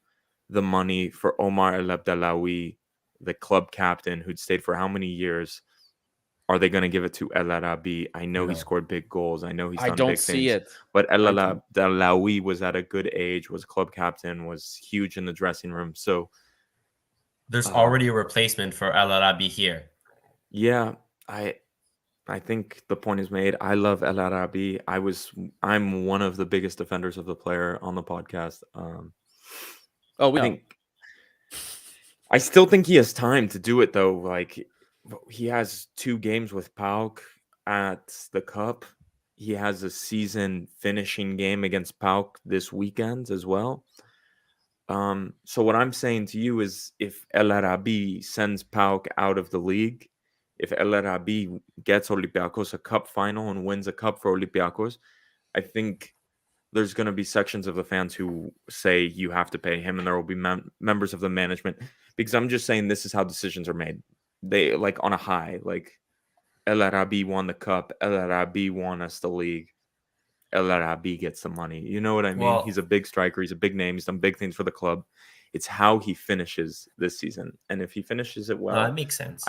the money for Omar El Abdallawi, the club captain who'd stayed for how many years, are they going to give it to El Arabi? I know he scored big goals. I know he's done big things. But El Abdallawi was at a good age, was club captain, was huge in the dressing room. So there's already a replacement for El Arabi here. Yeah, I think the point is made. I love El Arabi. I'm one of the biggest defenders of the player on the podcast. I still think he has time to do it though. Like, he has 2 games with PAOK at the Cup. He has a season finishing game against PAOK this weekend as well. So what I'm saying to you is, if El Arabi sends PAOK out of the league, if El Arabi gets Olympiakos a cup final and wins a cup for Olympiakos, I think there's going to be sections of the fans who say you have to pay him, and there will be members of the management, because I'm just saying this is how decisions are made. They like on a high, like El Arabi won the cup, El Arabi won us the league, El Arabi gets the money. You know what I mean? He's a big striker. He's a big name. He's done big things for the club. It's how he finishes this season. And if he finishes it well, that makes sense.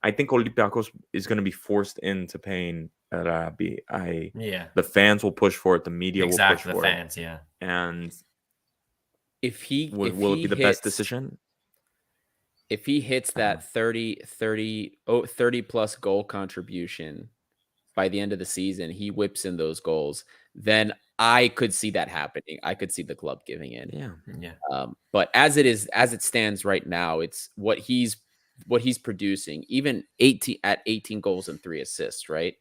I think Olympiakos is going to be forced into paying El Arabi. The fans will push for it. The media will push for it. The fans, yeah. And will it be the best decision? If he hits that 30 plus goal contribution by the end of the season, he whips in those goals, then I could see that happening. I could see the club giving in. Yeah. But as it stands right now, it's what he's producing, even 18 goals and 3 assists, right?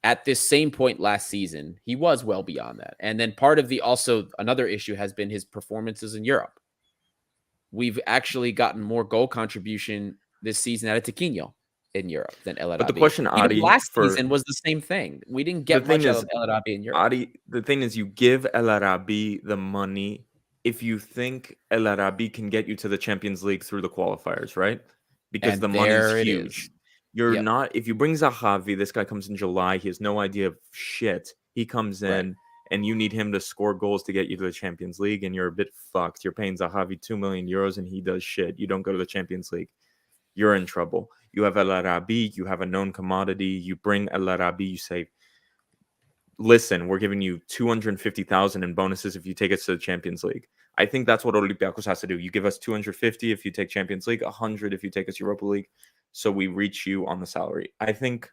At this same point last season, he was well beyond that. And then part of another issue has been his performances in Europe. We've actually gotten more goal contribution this season out of Taquinho in Europe than El Arabi. But the question, Adi, last season was the same thing. We didn't get much out of El Arabi in Europe. Adi, the thing is, you give El Arabi the money if you think El Arabi can get you to the Champions League through the qualifiers, right? Because the money is huge. You're Yep. not. If you bring Zahavi, this guy comes in July. He has no idea of shit. He comes in, and you need him to score goals to get you to the Champions League, and you're a bit fucked. You're paying Zahavi 2 million euros, and he does shit. You don't go to the Champions League. You're in trouble. You have El Arabi. You have a known commodity. You bring El Arabi. You say, listen, we're giving you 250,000 in bonuses if you take us to the Champions League. I think that's what Olympiakos has to do. You give us 250 if you take Champions League, 100 if you take us Europa League, so we reach you on the salary. I think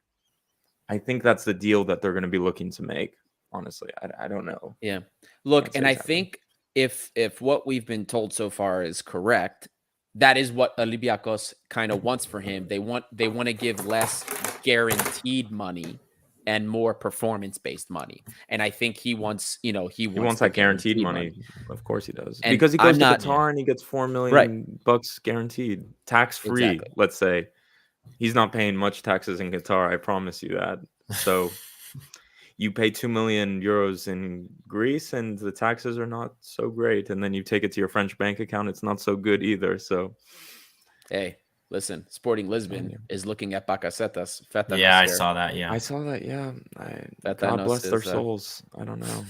that's the deal that they're going to be looking to make. Honestly, I don't know. Yeah. Look, and I think if what we've been told so far is correct, that is what Olympiakos kind of wants for him. They want to give less guaranteed money and more performance-based money. And I think he wants, he wants that guaranteed money. Of course he does. And because he goes to Qatar and he gets $4 million bucks guaranteed. Tax-free, Exactly. let's say. He's not paying much taxes in Qatar, I promise you that. So you pay 2 million euros in Greece and the taxes are not so great. And then you take it to your French bank account, it's not so good either. So hey, listen, Sporting Lisbon is looking at Bacacetas. Yeah, I saw that. Yeah, I saw that. Yeah, God Betanos bless their is, souls. I don't know.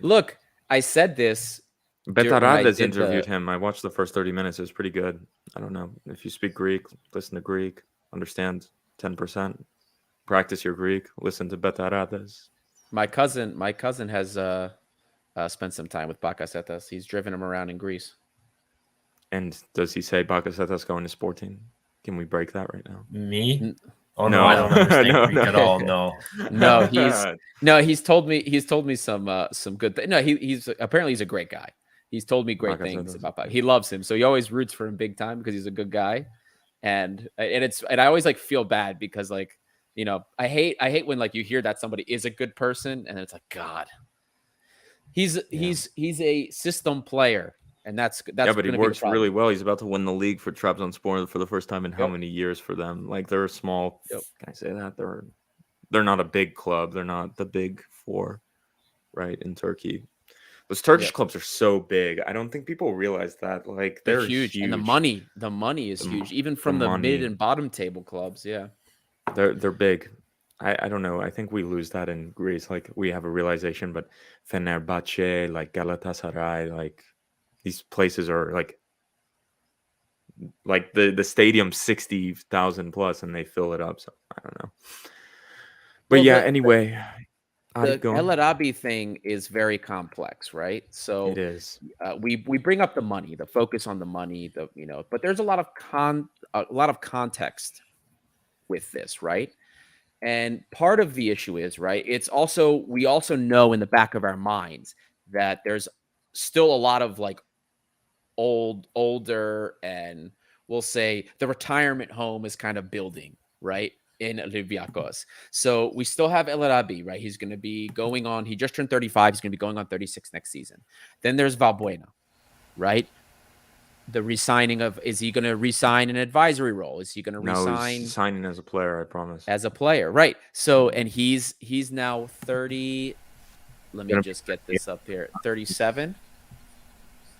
Look, I said this. Betarades interviewed him. I watched the first 30 minutes. It was pretty good. I don't know. If you speak Greek, listen to Greek. Understand 10%. Practice your Greek. Listen to Betarades. My cousin has spent some time with Bacacetas. He's driven him around in Greece. And does he say Bacacetas going to Sporting? Can we break that right now? Me? Oh No. no, I don't understand No, Greek no. at all. No, he's told me some good things. No, he's apparently he's a great guy. He's told me great things about Baca. He loves him, so he always roots for him big time because he's a good guy. And I always like feel bad because like, I hate when like you hear that somebody is a good person and it's like, God, he's a system player. And that's but he works really well. He's about to win the league for Trabzonspor for the first time in how many years for them? Like they're a small. Can I say that they're not a big club. They're not the big four, right? In Turkey, those Turkish clubs are so big. I don't think people realize that. Like they're huge, and the money is huge, even from the mid and bottom table clubs. Yeah, they're big. I don't know. I think we lose that in Greece. Like we have a realization, but Fenerbahce, like Galatasaray, like. These places are like the stadium 60,000 plus, and they fill it up. So I don't know, but anyway, the El Arabi thing is very complex, right? So it is. We bring up the money, the focus on the money, but there's a lot of context with this, right? And part of the issue is right. We also know in the back of our minds that there's still a lot of like older, and we'll say the retirement home is kind of building right in Olympiakos. So we still have El Arabi, right? He's going to be going on. He just turned 35. He's going to be going on 36 next season. Then there's Valbuena, right? The resigning of, is he going to resign an advisory role? Is he going to resign? He's signing as a player, I promise. As a player, right? So, and he's now 30. Let me just get this up here. 37.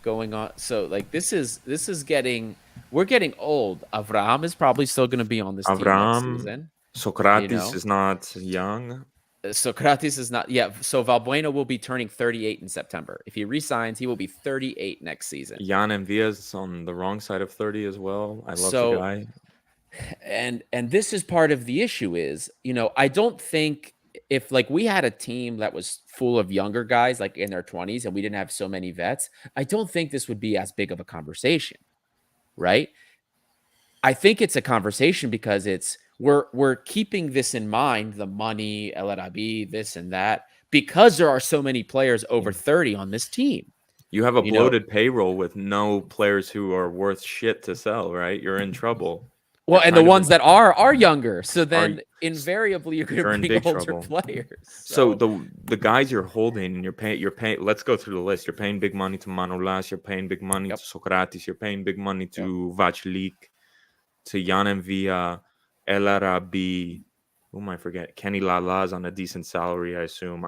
Going on, so like this is we're getting old. Avram is probably still going to be on this team next season. Socrates is not young. Socrates is not. Yeah, so Valbuena will be turning 38 in September. If he resigns, he will be 38 next season. Jan Envia is on the wrong side of 30 as well. I love the guy. And this is part of the issue is, I don't think if like we had a team that was full of younger guys like in their 20s and we didn't have so many vets, I don't think this would be as big of a conversation, right? I think it's a conversation because we're keeping this in mind, the money, El Arabi, this and that, because there are so many players over 30 on this team. You have a bloated payroll with no players who are worth shit to sell, right? You're in trouble. Well, and the ones that are younger. So then invariably you're going to bring older players. So the guys you're holding and you're paying, let's go through the list. You're paying big money to Manolas, you're paying big money to Socrates, you're paying big money to Vachlik, to Jan Envia, El Arabi, who am I forget? Kenny Lala's on a decent salary, I assume.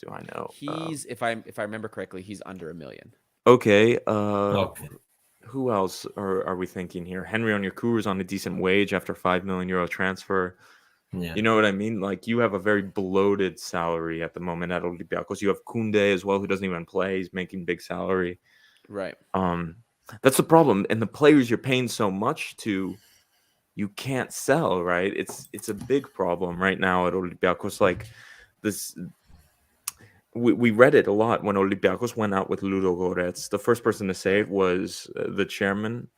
Do I know? He's if I remember correctly, he's under $1 million. Okay. who else are we thinking here? Henry Onyekuru is on a decent wage after €5 million transfer. Yeah. You know what I mean? Like, you have a very bloated salary at the moment at Olympiakos. You have Koundé as well, who doesn't even play. He's making big salary. Right. That's the problem. And the players you're paying so much to, you can't sell, right? It's a big problem right now at Olympiakos. Like, this, we read it a lot when Olympiakos went out with Ludo Goretz. The first person to say it was the chairman.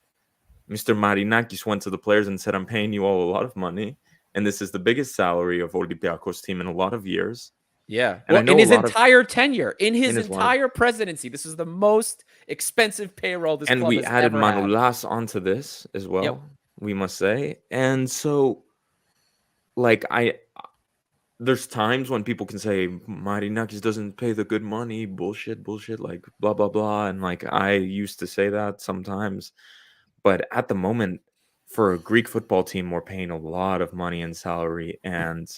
Mr. Marinakis went to the players and said, I'm paying you all a lot of money, and this is the biggest salary of Olympiakos team in a lot of years. Yeah. And Well, in his entire tenure, in his entire presidency, this is the most expensive payroll this club has ever had. And we added Manolas onto this as well, we must say. And so, like, there's times when people can say Marinakis doesn't pay the good money, bullshit, like blah, blah, blah. And like, I used to say that sometimes. But at the moment, for a Greek football team, we're paying a lot of money in salary. And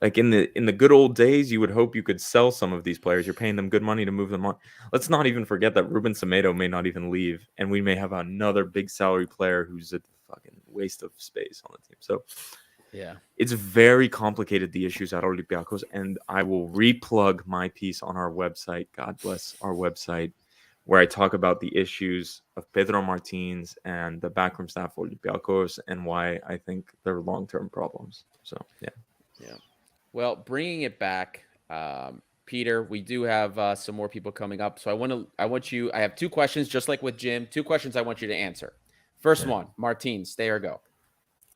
like in the good old days, you would hope you could sell some of these players. You're paying them good money to move them on. Let's not even forget that Ruben Semedo may not even leave. And we may have another big salary player who's a fucking waste of space on the team. So yeah, it's very complicated, the issues at Olympiakos, and I will replug my piece on our website. God bless our website, where I talk about the issues of Pedro Martins and the backroom staff of Olympiakos and why I think they're long-term problems. So yeah. Well, bringing it back, Peter, we do have some more people coming up. So I have two questions, just like with Jim. Two questions I want you to answer. First one, Martins, stay or go?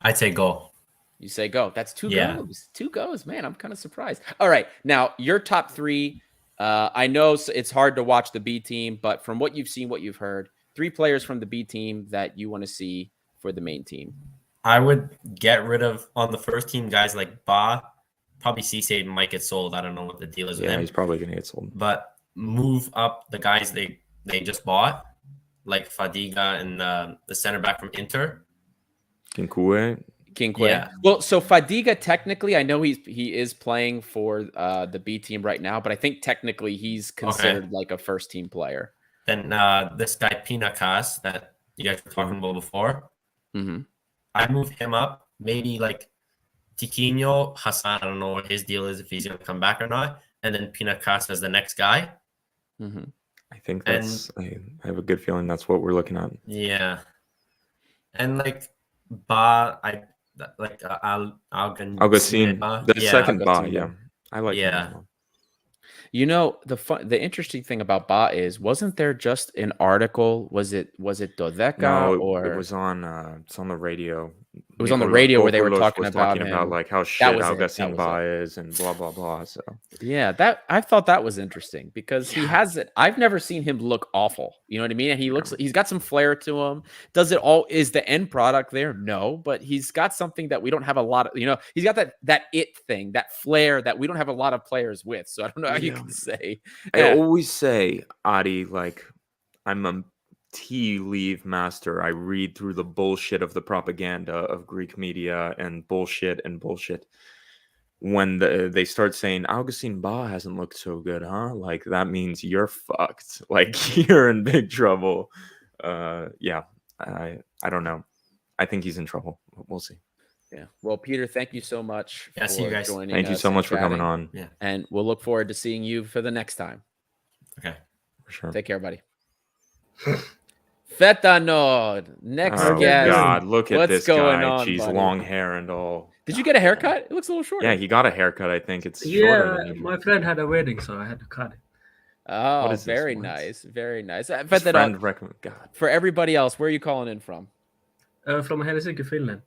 I'd say go. You say go. That's two goes. Two goes, man. I'm kind of surprised. All right. Now, your top three. I know it's hard to watch the B team, but from what you've seen, what you've heard, 3 players from the B team that you want to see for the main team. I would get rid of, on the first team, guys like Ba. Probably Cisse might get sold. I don't know what the deal is with him. Yeah, he's probably going to get sold. But move up the guys they just bought, like Fadiga and the center back from Inter. Kinkue. Yeah. Well, so Fadiga, technically, I know he is playing for the B team right now, but I think technically he's considered like a first team player. Then this guy Pinacas that you guys were talking about before. Mm-hmm. I move him up, maybe like Tiquinho, Hassan. I don't know what his deal is, if he's going to come back or not, and then Pinacas as the next guy. Mm-hmm. I think that's. I have a good feeling that's what we're looking at. Yeah, and like Ba, Augustine, the second Ba, yeah, I like him as well. You know, the interesting thing about Ba is, wasn't there just an article? Was it Dodeka? No, or it was on it's on the radio. It was on the radio where they were talking about like how shit Augustine Ba is and blah blah blah. So yeah, I thought that was interesting because he has it. I've never seen him look awful. You know what I mean? And he's got some flair to him. Does it all? Is the end product there? No, but he's got something that we don't have a lot of. You know, he's got that it thing, that flair that we don't have a lot of players with. So I don't know how you can say. I always say, Adi, like, I'm a tea leaf master. I read through the bullshit of the propaganda of Greek media and bullshit. When they start saying Augustine Ba hasn't looked so good, huh? Like, that means you're fucked. Like, you're in big trouble. Yeah, I don't know. I think he's in trouble. We'll see. Yeah. Well, Peter, thank you so much for see you guys. joining us. Thank you so much for coming on. Yeah. And we'll look forward to seeing you for the next time. Okay. For sure. Take care, buddy. Fetanod, next guest. guest. God, look at this going guy. on, Jeez, buddy? long hair and all. Did you get a haircut? It looks a little short. Yeah, he got a haircut. I think it's shorter than my friend had a wedding, so I had to cut it. Oh, very nice. Very nice. God. For everybody else, where are you calling in from? From Helsinki, Finland.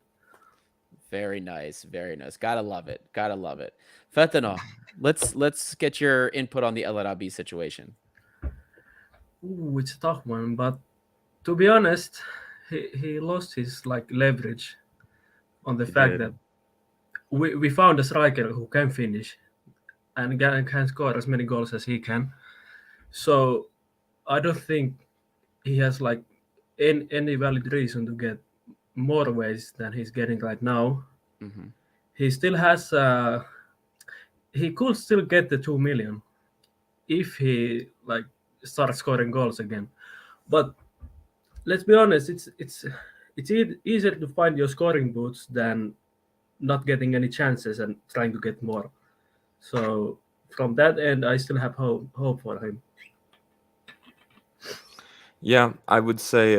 Very nice. Very nice. Gotta love it. Gotta love it. Fetano, let's get your input on the El Arabi situation. Ooh, it's a tough one, but to be honest, he lost his leverage on the fact that we found a striker who can finish and can score as many goals as he can. So I don't think he has any valid reason to get more ways than he's getting right now. Mm-hmm. He still has he could still get the 2 million if he starts scoring goals again, but let's be honest, easier to find your scoring boots than not getting any chances and trying to get more. So from that end, I still have hope for him. Yeah, I would say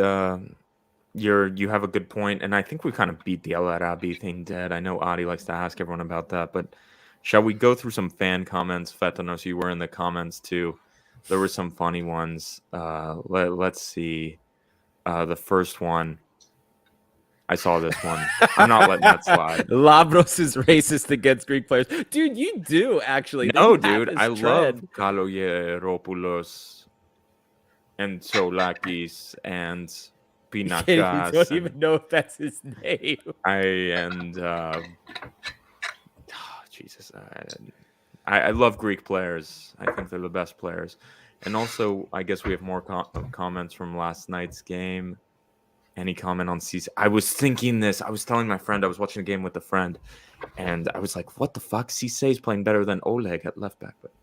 you have a good point, and I think we kind of beat the El Arabi thing dead. I know Adi likes to ask everyone about that, but shall we go through some fan comments? Fetanos, you were in the comments too. There were some funny ones. Let's see. The first one. I saw this one. I'm not letting that slide. Labros is racist against Greek players. Dude, you do actually. No, dude. I love Kaloyeropoulos and Solakis and Pinakas. I don't even know if that's his name. Jesus. I love Greek players. I think they're the best players. And also, I guess we have more comments from last night's game. Any comment on Cisse? I was thinking this. I was telling my friend, I was watching a game with a friend, and I was like, what the fuck? Cisse is playing better than Oleg at left back. But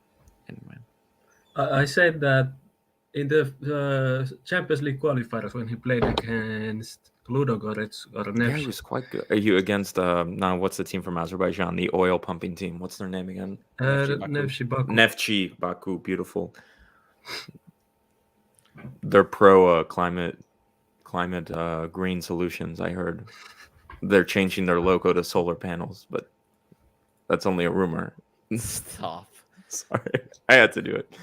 anyway. I said that in the Champions League qualifiers when he played against Ludogorets or Nefci. Yeah, he was quite good. Are you against, now what's the team from Azerbaijan? The oil pumping team. What's their name again? Nefci Baku. Nefci Baku. Beautiful. They're pro climate green solutions. I heard they're changing their logo to solar panels, but that's only a rumor. Stop. Sorry, I had to do it.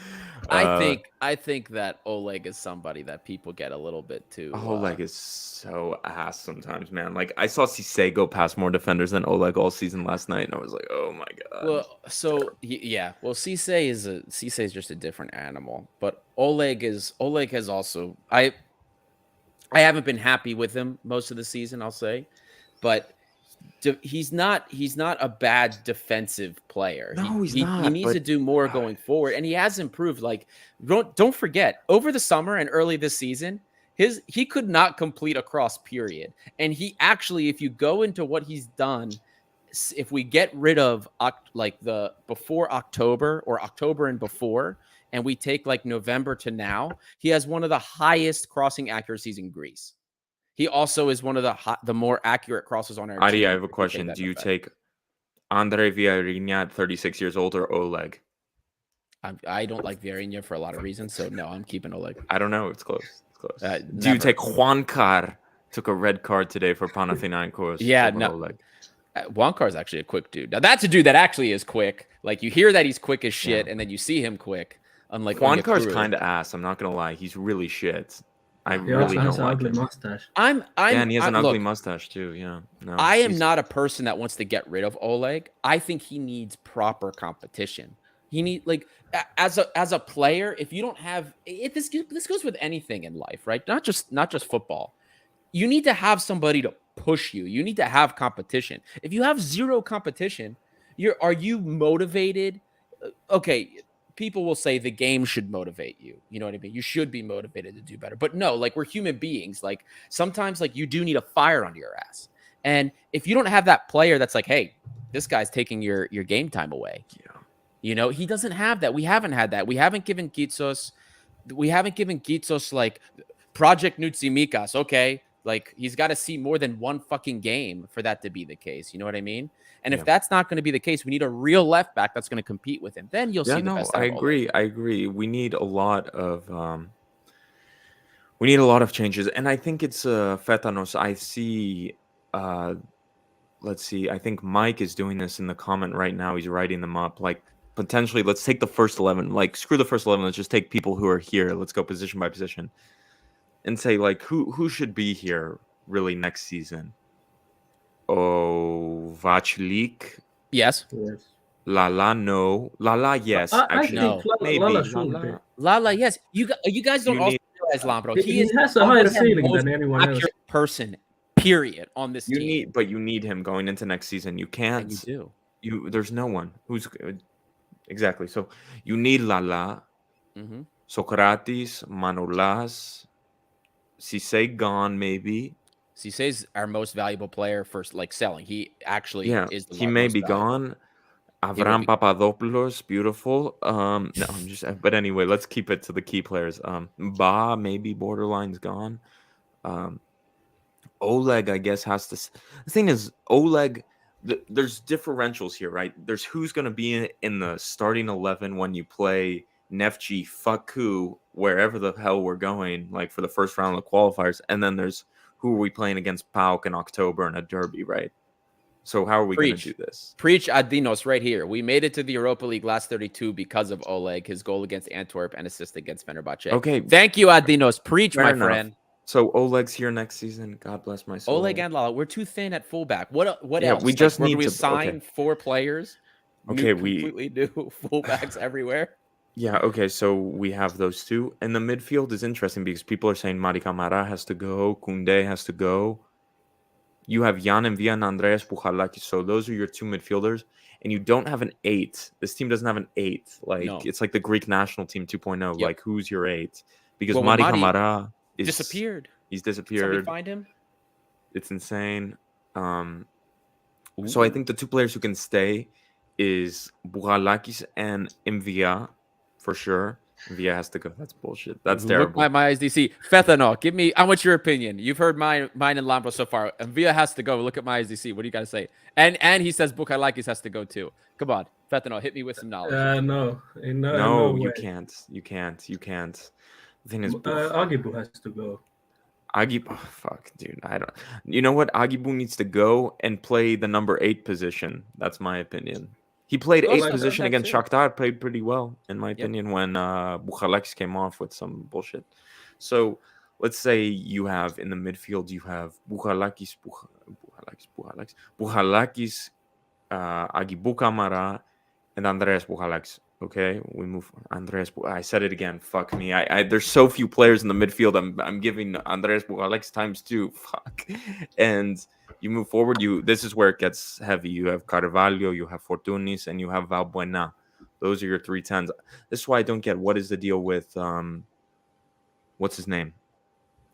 I think that Oleg is somebody that people get a little bit too. Oleg is so ass sometimes, man. Like I saw Cisse go past more defenders than Oleg all season last night, and I was like, oh my god. Well, so yeah. Well, Cisse is just a different animal, but Oleg has also I haven't been happy with him most of the season, I'll say, but he's not a bad defensive player. No, he's not. He needs to do more going forward, and he has improved. Like, don't forget, over the summer and early this season, he could not complete a cross period, and he actually, if you go into what he's done, if we get rid of like the before October or October and before, and we take like November to now, he has one of the highest crossing accuracies in Greece. He also is one of the more accurate crosses on our Adi, team. I have a question. Do you take Andre Vieirinha at 36 years old or Oleg? I don't like Vieirinha for a lot of reasons, so no, I'm keeping Oleg. I don't know. It's close. Do you take Juankar? Took a red card today for Panathinaikos. Yeah, no. Oleg. Juankar is actually a quick dude. Now that's a dude that actually is quick. Like you hear that he's quick as shit, and then you see him quick. Unlike Juankar's kind of ass. I'm not gonna lie. He's really shit. I really don't like ugly him. mustache. And he has an ugly mustache too. Yeah. No, I am not a person that wants to get rid of Oleg. I think he needs proper competition. He needs as a player. If you don't have this goes with anything in life, right? Not just football. You need to have somebody to push you. You need to have competition. If you have zero competition, are you motivated? Okay. People will say the game should motivate you. You know what I mean? You should be motivated to do better. But no, like we're human beings. Like sometimes like you do need a fire under your ass. And if you don't have that player that's like, hey, this guy's taking your game time away. Yeah. You know, he doesn't have that. We haven't had that. We haven't given Gitsos like Project Nutsimikas. Okay. Like he's got to see more than one fucking game for that to be the case. You know what I mean? And if that's not going to be the case, we need a real left back that's going to compete with him. Then you'll see the best. I agree. We need a lot of changes, and I think it's Fetanos. I see. Let's see. I think Mike is doing this in the comment right now. He's writing them up. Like potentially, let's take the first 11. Like screw the first 11. Let's just take people who are here. Let's go position by position, and say like who should be here really next season. Oh, Vachlik. Yes. Lala, no. Lala, yes. Actually, no. Maybe. Lala, yes. You guys don't also realize, Lambro. He has a higher ceiling than anyone else. Person, period, on this team. You need him going into next season. You can't. And you do. There's no one who's exactly. So you need Lala, Socrates, Manolas, Cisse gone maybe. Cisse's our most valuable player for like selling. He actually is. He may be gone. Avram Papadopoulos, beautiful. No, But anyway, let's keep it to the key players. Ba maybe borderline's gone. Oleg, I guess, has to. The thing is, Oleg. There's differentials here, right? There's who's going to be in the starting 11 when you play Neftchi, Faku, wherever the hell we're going, like for the first round of the qualifiers, and then there's who are we playing against PAOK in October in a derby, right? So how are we going to do this? Preach Adinos right here. We made it to the Europa League last 32 because of Oleg, his goal against Antwerp and assist against Fenerbahce. Okay. Thank you, Adinos. Preach, my friend. So Oleg's here next season. God bless my soul. Oleg and Lala, we're too thin at fullback. What Yeah, else? we just need we to sign 4 players. Okay, completely new fullbacks everywhere. Yeah, okay, so we have those two. And the midfield is interesting because people are saying Mari Camara has to go, Koundé has to go. You have Jan Envia and Andreas Puchalakis. So those are your 2 midfielders. And you don't have an 8. This team doesn't have an 8. Like, it's like the Greek national team 2.0. Yep. Like, who's your 8? Because Mari Camara disappeared. He's disappeared. Somebody find him? It's insane. So I think the 2 players who can stay is Puchalakis and Envia. For sure. Via has to go. That's bullshit. That's terrible. Look my ISDC. Fethano, I want your opinion. You've heard mine and Lambro so far. And Via has to go. Look at my ISDC. What do you got to say? And he says Bukalakis has to go too. Come on. Fethano, hit me with some knowledge. No, you can't. You can't. The thing is, Agibu has to go. Agibu, fuck, dude. I don't. You know what? Agibu needs to go and play the number 8 position. That's my opinion. He played 8th position against Shakhtar, played pretty well, in my opinion, when Buchalakis came off with some bullshit. So let's say you have in the midfield, you have Buchalakis, Agibu Camara, and Andreas Buchalakis. Okay, we move Andreas. I said it again. Fuck me. There's so few players in the midfield. I'm giving Andreas Buchalakis times 2. Fuck. And you move forward. This is where it gets heavy. You have Carvalho, you have Fortunis, and you have Valbuena. Those are your 3 10s. This is why I don't get what is the deal with what's his name?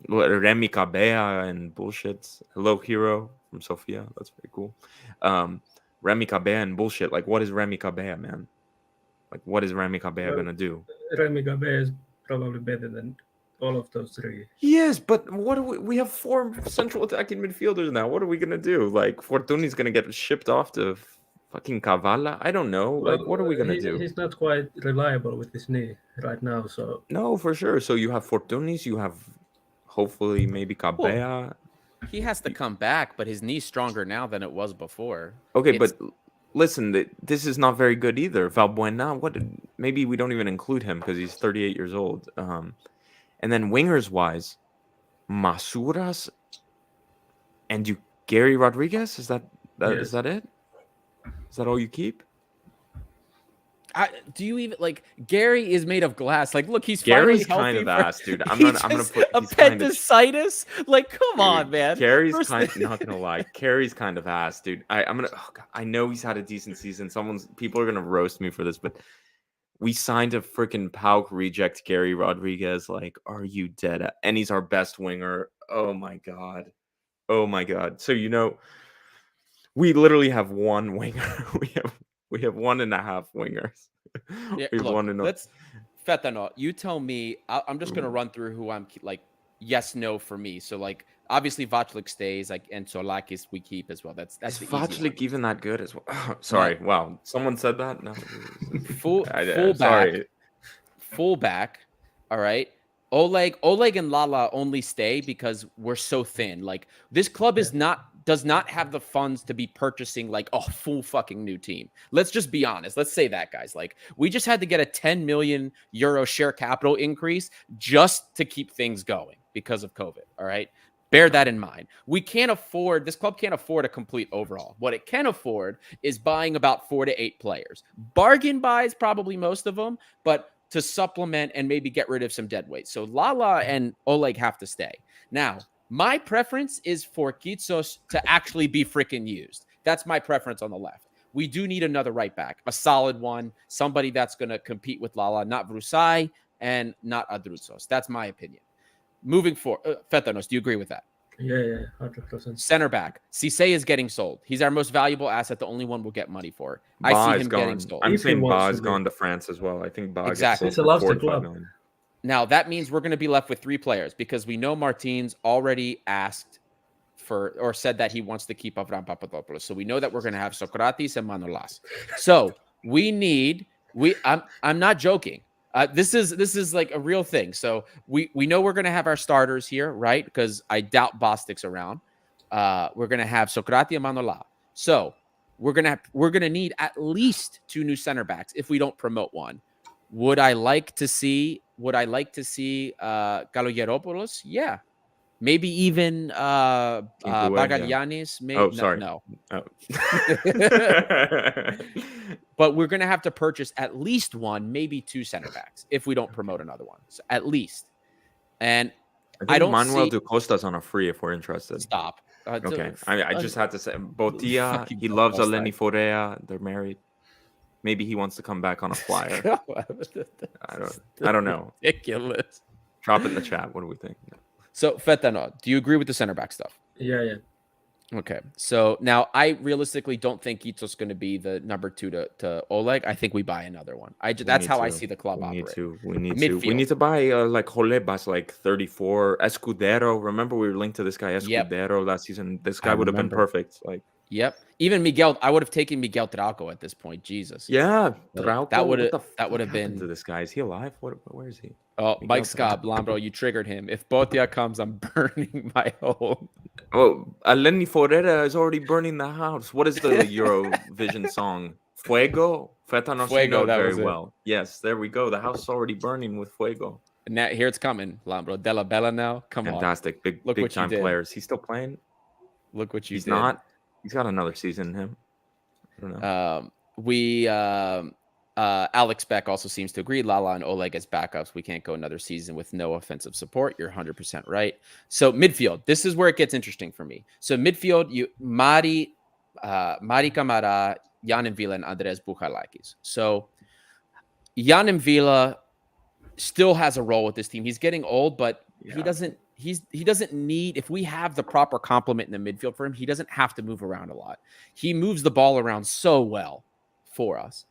Remy Cabea and bullshit. Hello, hero from Sofia. That's very cool. Remy Cabea and bullshit. Like, what is Remy Cabea, man? Like, what is Remy Cabea gonna do? Remy Cabea is probably better than all of those 3. Yes, but what do we have 4 central attacking midfielders now. What are we gonna do? Like, Fortuni's gonna get shipped off to fucking Kavala? I don't know. Like, what are we gonna do? He's not quite reliable with his knee right now, so no, for sure. So you have Fortunis, you have hopefully maybe Cabea. He has to come back, but his knee's stronger now than it was before. Okay, but listen, this is not very good either. Valbuena, maybe we don't even include him because he's 38 years old. And then wingers-wise, Masuras and Gary Rodriguez? Is that it? Is that all you keep? Do you even Gary is made of glass? Like, look, he's Gary's finally kind healthy of ass, dude. I'm gonna put appendicitis. Come on, man. Gary's not gonna lie. Gary's kind of ass, dude. I know he's had a decent season. People are gonna roast me for this, but we signed a freaking PAOK reject, Gary Rodriguez. Like, are you dead? And he's our best winger. Oh my god. So we literally have 1 winger. We have 1.5 wingers. Yeah, let's Fethano. You tell me. I'm just gonna run through who I'm yes, no for me. So obviously Vaclik stays, and Solakis we keep as well. That's is Vaclik even that good as well? Sorry, wow. Someone said that. No, fullback. All right. Oleg and Lala only stay because we're so thin. This club does not have the funds to be purchasing a full fucking new team. Let's just be honest. Let's say that, guys. We just had to get a 10 million euro share capital increase just to keep things going because of COVID. All right. Bear that in mind. This club can't afford a complete overhaul. What it can afford is buying about 4 to 8 players. Bargain buys probably most of them, but to supplement and maybe get rid of some dead weight. So Lala and Oleg have to stay. Now, my preference is for Kitsos to actually be freaking used. That's my preference on the left. We do need another right back, a solid one, somebody that's going to compete with Lala, not Vrusai and not Adrutsos. That's my opinion. Moving forward, Fethanos, do you agree with that? Yeah, 100%. Center back, Cisse is getting sold. He's our most valuable asset, the only one we'll get money for. I see him getting sold. I'm saying Ba is gone to France as well. I think Ba exactly. gets sold for 4 to 5 million. Now that means we're going to be left with 3 players because we know Martins already asked for or said that he wants to keep Avram Papadopoulos. So we know that we're going to have Socrates and Manolas. So I'm not joking. This is like a real thing. So we know we're going to have our starters here, right? Because I doubt Bostic's around. We're going to have Socrates and Manolas. So we're going to need at least 2 new center backs if we don't promote one. Would I like to see Kalogeropoulos? Yeah. Maybe even Bagadianis. Oh, sorry. No. Oh. But we're going to have to purchase at least 1, maybe 2 center backs if we don't promote another one. So at least. And I don't Manuel de Costa's on a free if we're interested. Stop. Okay. I just had to say Botia, he loves Eleni Forea. They're married. Maybe he wants to come back on a flyer. I don't know. Ridiculous. Drop it in the chat. What do we think? So, Fetano, do you agree with the center back stuff? Yeah. Okay. So now I realistically don't think Ito's going to be the number 2 to Oleg. I think we buy another one. That's how I see the club operate. We need to buy like Holebas, like 34. Escudero. Remember we were linked to this guy Escudero last season. This guy would have been perfect. Like, yep. Even Miguel, I would have taken Miguel Trauco at this point. Jesus. Yeah, Trauco. That would have been to this guy. Is he alive? Where is he? Oh, Mike Scott, Lambro, you triggered him. If Botia comes, I'm burning my home. Oh, Eleni Forera is already burning the house. What is the Eurovision song? Fuego? Fetano Fuego, very well. Yes, there we go. The house is already burning with Fuego. And now here it's coming, Lambro. Della Bella now. Come Fantastic. on. Big time players. He's still playing? Look what you did. He's not. He's got another season in him. I don't know. Alex Beck also seems to agree. Lala and Oleg as backups. We can't go another season with no offensive support. You're 100% right. So midfield, this is where it gets interesting for me. So midfield, Mari Camara, Jan Vila, and Andres Bukhalakis. So Jan Vila still has a role with this team. He's getting old, but he doesn't need, if we have the proper complement in the midfield for him, he doesn't have to move around a lot. He moves the ball around so well for us.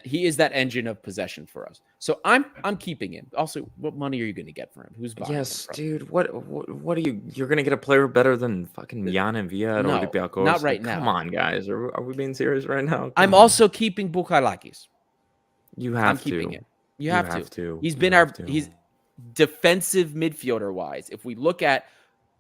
He is that engine of possession for us. So I'm keeping him. Also, what money are you going to get for him? Who's buying him? Dude. What are you're going to get a player better than fucking Jan and Villa at Olympiakos? Not right now. Come on, guys. Are we being serious right now? I'm also keeping Bukhalakis. You have to. Keeping him. You have to. He's been he's defensive midfielder wise. If we look at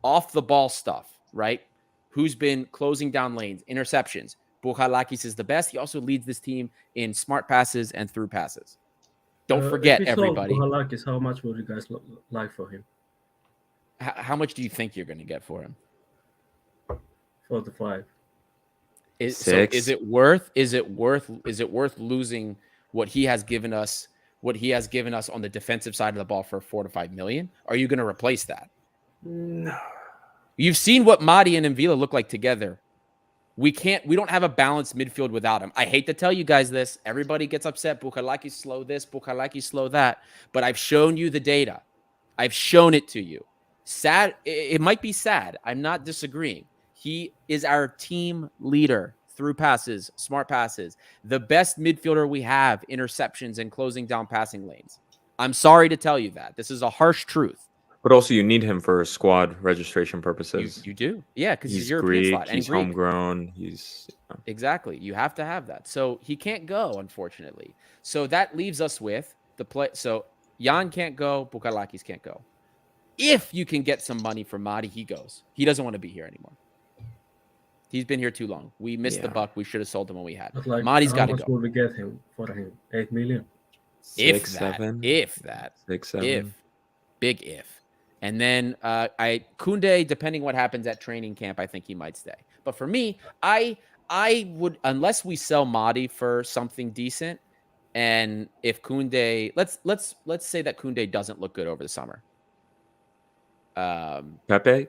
off the ball stuff, right? Who's been closing down lanes, interceptions? Bukhalakis is the best. He also leads this team in smart passes and through passes. Don't forget, everybody. Bukhalakis, how much would you guys like for him? How much do you think you're going to get for him? 45. So is it worth losing what he has given us? What he has given us on the defensive side of the ball for 4 to 5 million? Are you going to replace that? No. You've seen what Madi and Mvila look like together. We don't have a balanced midfield without him. I hate to tell you guys this. Everybody gets upset. Bukhalaki slow this, Bukhalaki slow that. But I've shown you the data. I've shown it to you. Sad. It might be sad. I'm not disagreeing. He is our team leader through passes, smart passes. The best midfielder we have, interceptions and closing down passing lanes. I'm sorry to tell you that. This is a harsh truth. But also, you need him for squad registration purposes. You do, yeah, because he's European Greek, slot and he's Greek. homegrown. Exactly. You have to have that. So he can't go, unfortunately. So that leaves us with the play. So Jan can't go. Bukhalakis can't go. If you can get some money from Madi, he goes. He doesn't want to be here anymore. He's been here too long. We missed the buck. We should have sold him when we had. Like, Madi's got to go. How much will we get him for him? 8 million. If that. 6, 7. Big if. And then Koundé, depending what happens at training camp, I think he might stay. But for me, I would, unless we sell Madi for something decent, and if Koundé, let's say that Koundé doesn't look good over the summer. Pepe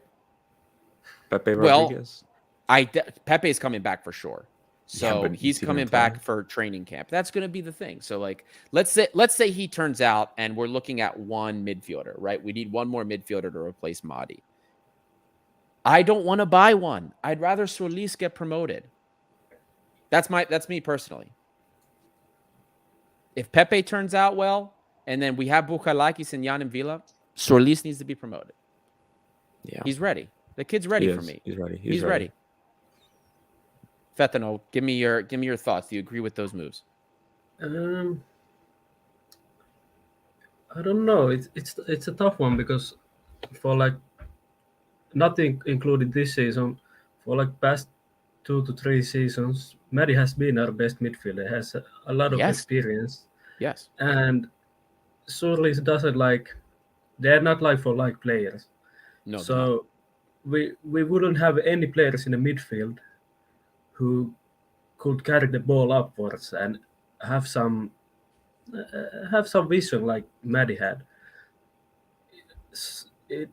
Rodriguez. Pepe is coming back for sure. So he's coming back for training camp. That's going to be the thing. So like, let's say he turns out and we're looking at one midfielder, right? We need one more midfielder to replace Madi. I don't want to buy one. I'd rather Solis get promoted. That's me personally. If Pepe turns out well, And then we have Bukhalakis and Jan and Vila. Solis needs to be promoted. Yeah. He's ready. The kid's ready for me. He's ready. He's ready. Fetano, give me your thoughts. Do you agree with those moves? I don't know. It's a tough one because for like nothing included this season, for like past 2 to 3 seasons, Maddie has been our best midfielder. Has a lot of experience. Yes. And surely it doesn't like they're not like for like players. No. So we wouldn't have any players in the midfield who could carry the ball upwards and have some vision like Maddie had. It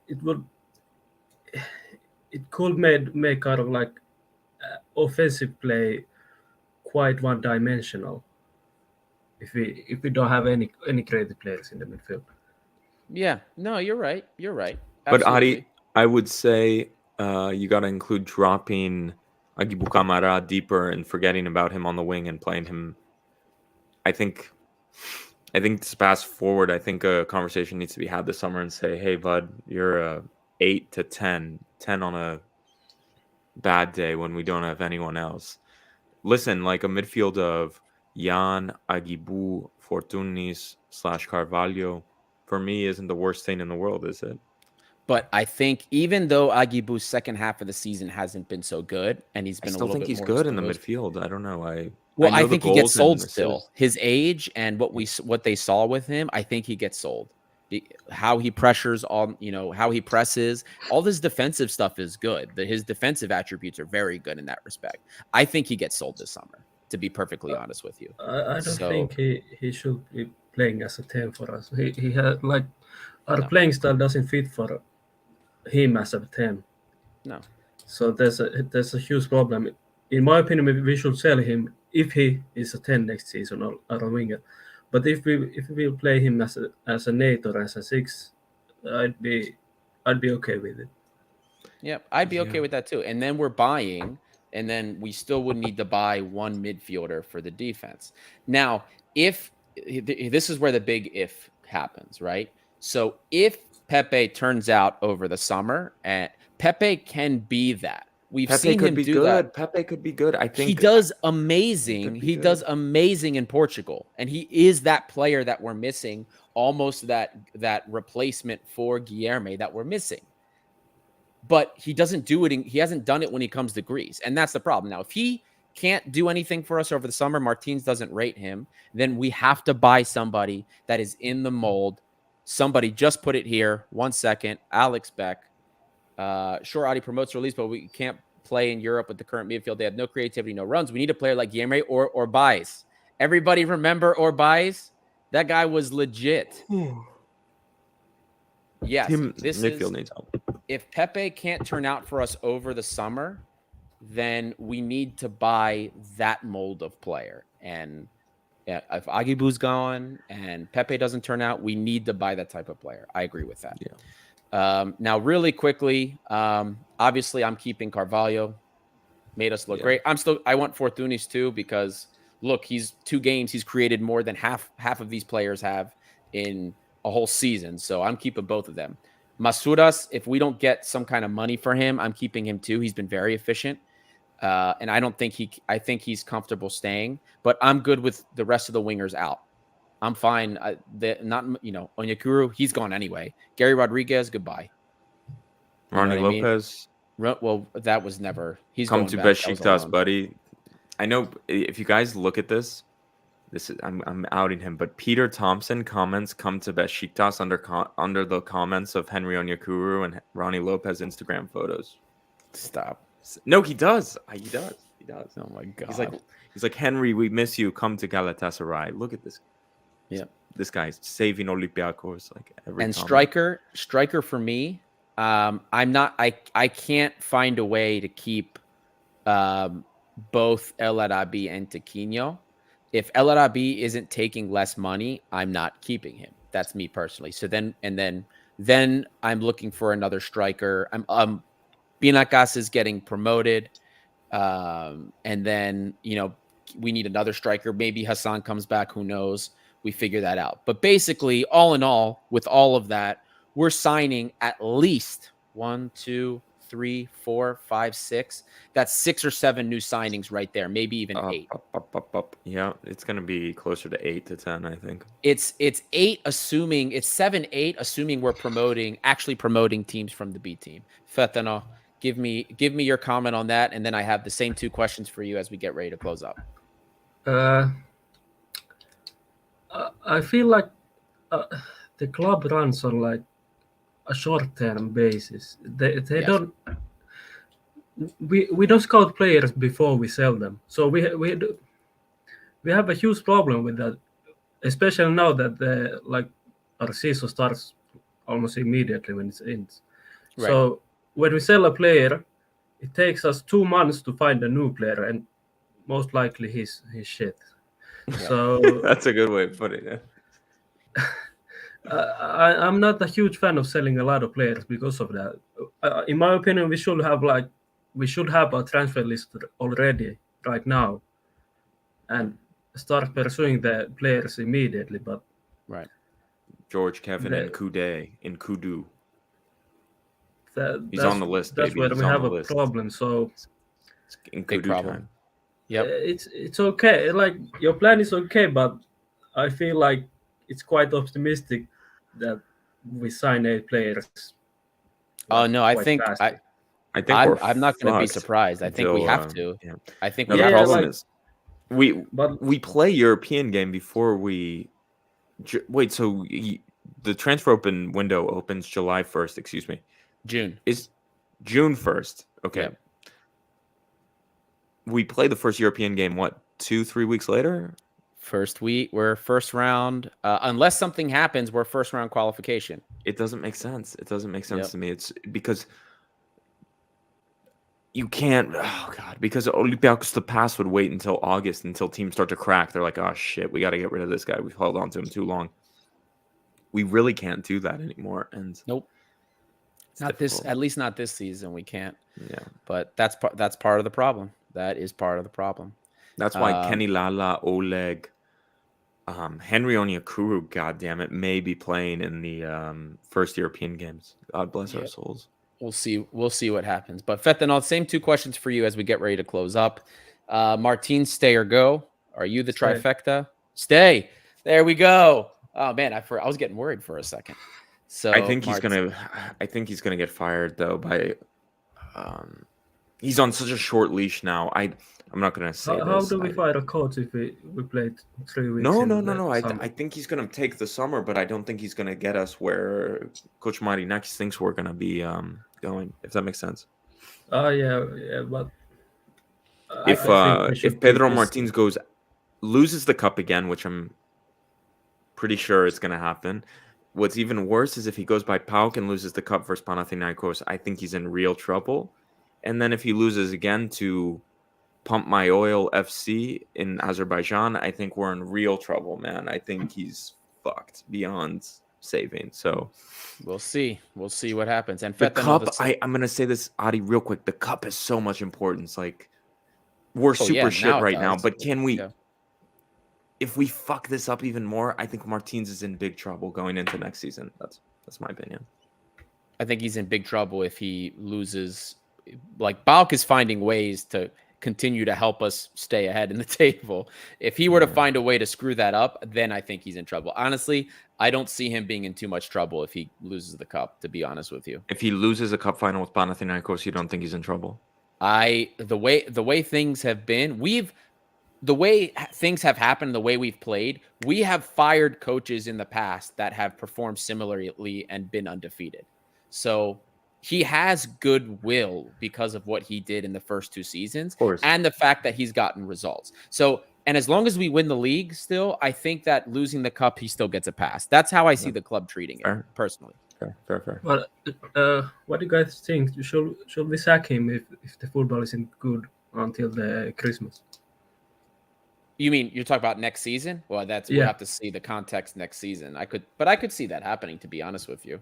could make kind of like offensive play quite one dimensional if we don't have any creative players in the midfield. Yeah, no, you're right. But Ari, I would say you got to include dropping Agibu Kamara deeper and forgetting about him on the wing and playing him. I think this pass forward, I think a conversation needs to be had this summer and say, hey, bud, you're a 8 to 10 on a bad day when we don't have anyone else. Listen, like a midfield of Jan, Agibu, Fortunis / Carvalho, for me, isn't the worst thing in the world, is it? But I think even though Agibu's second half of the season hasn't been so good, and he's been I still think he's good in the midfield. I don't know. I think he gets sold still. His age and what they saw with him, I think he gets sold. How he pressures on, how he presses, all this defensive stuff is good. His defensive attributes are very good in that respect. I think he gets sold this summer, to be perfectly honest with you. I don't think he should be playing as a 10 for us. He had like our playing style doesn't fit for him as a 10. No. So there's a huge problem. In my opinion, we should sell him if he is a 10 next season or a winger. But if we play him as an 8 or as a 6, I'd be okay with it. Yeah, I'd be okay with that too. And then we're buying, and then we still would need to buy one midfielder for the defense. Now, if this is where the big if happens, right? So if Pepe turns out over the summer, and Pepe can be that. We've seen him do that. Pepe could be good. I think he does amazing. He does amazing in Portugal, and he is that player that we're missing. Almost that replacement for Guilherme that we're missing. But he doesn't do it. He hasn't done it when he comes to Greece, and that's the problem. Now, if he can't do anything for us over the summer, Martins doesn't rate him, then we have to buy somebody that is in the mold. Somebody just put it here. 1 second. Alex Beck. Sure, Adi promotes release, but we can't play in Europe with the current midfield. They have no creativity, no runs. We need a player like Guilherme or Orbais. Everybody remember Orbais? That guy was legit. Yes, this midfield needs help. If Pepe can't turn out for us over the summer, then we need to buy that mold of player. And if Agibu's gone and Pepe doesn't turn out, we need to buy that type of player. I agree with that. Yeah. Now, really quickly, obviously, I'm keeping Carvalho. Made us look great. I want Fortunis too because look, he's 2 games. He's created more than half of these players have in a whole season. So I'm keeping both of them. Masuras, if we don't get some kind of money for him, I'm keeping him too. He's been very efficient. And I think he's comfortable staying, but I'm good with the rest of the wingers out. I'm fine. Onyekuru, he's gone anyway. Gary Rodriguez, goodbye. Ronnie Lopez. Well, that was never. He's come to Besiktas, buddy. I know if you guys look at this is I'm outing him, but Peter Thompson comments come to Besiktas under the comments of Henry Onyekuru and Ronnie Lopez Instagram photos. Stop. No, he does. He does. Oh my god. He's like Henry, we miss you. Come to Galatasaray. Look at this. Yeah, this guy's saving Olympiakos like every and comment. striker for me. I can't find a way to keep both El Arabi and Tiquinho. If El Arabi isn't taking less money, I'm not keeping him. That's me personally. So then I'm looking for another striker. Montacos is getting promoted, and then we need another striker. Maybe Hassan comes back. Who knows? we figure that out. But basically, all in all, with all of that, we're signing at least 1, 2, 3, 4, 5, 6. That's 6 or 7 new signings right there, maybe even 8. Yeah, it's gonna be closer to 8 to 10, I think. It's 8, assuming it's 7, 8, assuming we're actually promoting teams from the B team. Fetano, give me your comment on that, and then I have the same 2 questions for you as we get ready to close up. I feel like the club runs on like a short-term basis. They don't. We don't scout players before we sell them, so we have a huge problem with that, especially now that our season starts almost immediately when it ends. Right. So when we sell a player, it takes us 2 months to find a new player, and most likely he's shit. Yeah. So that's a good way of putting it. I'm not a huge fan of selling a lot of players because of that. In my opinion, we should have a transfer list already right now, and start pursuing the players immediately. But right, George, Kevin, and Kudu. He's on the list. That's baby. where He's we on have the a list. problem. So in big Kudu problem. Time. Yep, it's okay. Like your plan is okay, but I feel like it's quite optimistic that we sign 8 players. Oh no, I think I'm not going to be surprised. I think we have to. Yeah. I think the problem is we play European game before we wait. So the transfer window opens July 1st. Excuse me, June is June 1st. Okay. Yep. We play the first European game. What, 2-3 weeks later? We're first round. Unless something happens, we're first round qualification. It doesn't make sense. It doesn't make sense to me. It's because you can't. Oh God! Because Olympiakos the past would wait until August until teams start to crack. They're like, oh shit, we got to get rid of this guy. We've held on to him too long. We really can't do that anymore. And nope, not this. At least not this season. We can't. Yeah, but that's part of the problem. That is part of the problem. That's why Kenny Lala, Oleg, Henry Onyekuru, goddammit, may be playing in the first European games. God bless our souls. We'll see what happens. But Fethanol, same 2 questions for you as we get ready to close up. Martin, stay or go? Are you the trifecta? Stay. There we go. Oh man, I was getting worried for a second. So I think he's gonna get fired though by. He's on such a short leash now. I'm not gonna say how do we fire a coach if we played 3 weeks? No. I think he's gonna take the summer, but I don't think he's gonna get us where Coach Marinakis thinks we're gonna be going. If that makes sense. Yeah, but if Pedro Martins loses the cup again, which I'm pretty sure is gonna happen. What's even worse is if he goes by PAOK and loses the cup versus Panathinaikos. I think he's in real trouble. And then if he loses again to Pump My Oil FC in Azerbaijan, I think we're in real trouble, man. I think he's fucked beyond saving. So we'll see. We'll see what happens. And the cup, I'm going to say this, Adi, real quick. The cup has so much importance. Like, we're super shit right now. But can we... Yeah. If we fuck this up even more, I think Martins is in big trouble going into next season. That's my opinion. I think he's in big trouble if he loses... Like PAOK is finding ways to continue to help us stay ahead in the table. If he were to find a way to screw that up, then I think he's in trouble. Honestly, I don't see him being in too much trouble if he loses the cup, to be honest with you. If he loses a cup final with Panathinaikos, you don't think he's in trouble? The way things have been, the way things have happened, the way we've played, we have fired coaches in the past that have performed similarly and been undefeated. So he has goodwill because of what he did in the first 2 seasons and the fact that he's gotten results. So, and as long as we win the league still, I think that losing the cup, he still gets a pass. That's how I see the club treating it personally. Fair. Well, what do you guys think? Should we sack him if the football isn't good until the Christmas? You mean you're talking about next season? Well, we'll have to see the context next season. I could see that happening, to be honest with you.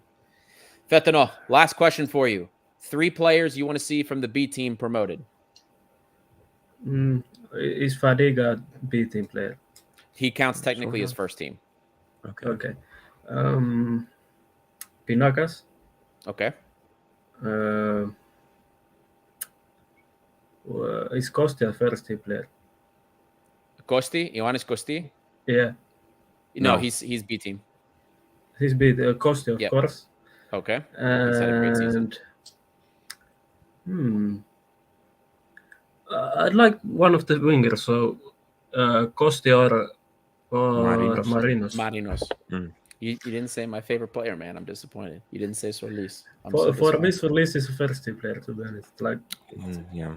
Fetano, last question for you. 3 players you want to see from the B team promoted? Is Fadiga B team player? He counts technically as first team. Okay. Pinakas. Okay. Is Kostia first team player? Kosti, Ioannis Kosti? Yeah. No, he's B team. He's beat Kostia, of course. Okay. He's had a great season. I'd like one of the wingers, so Kostia or Marinos. You didn't say my favorite player, man. I'm disappointed. You didn't say Solis. For me, Solis is a first team player, to be honest. Like, yeah.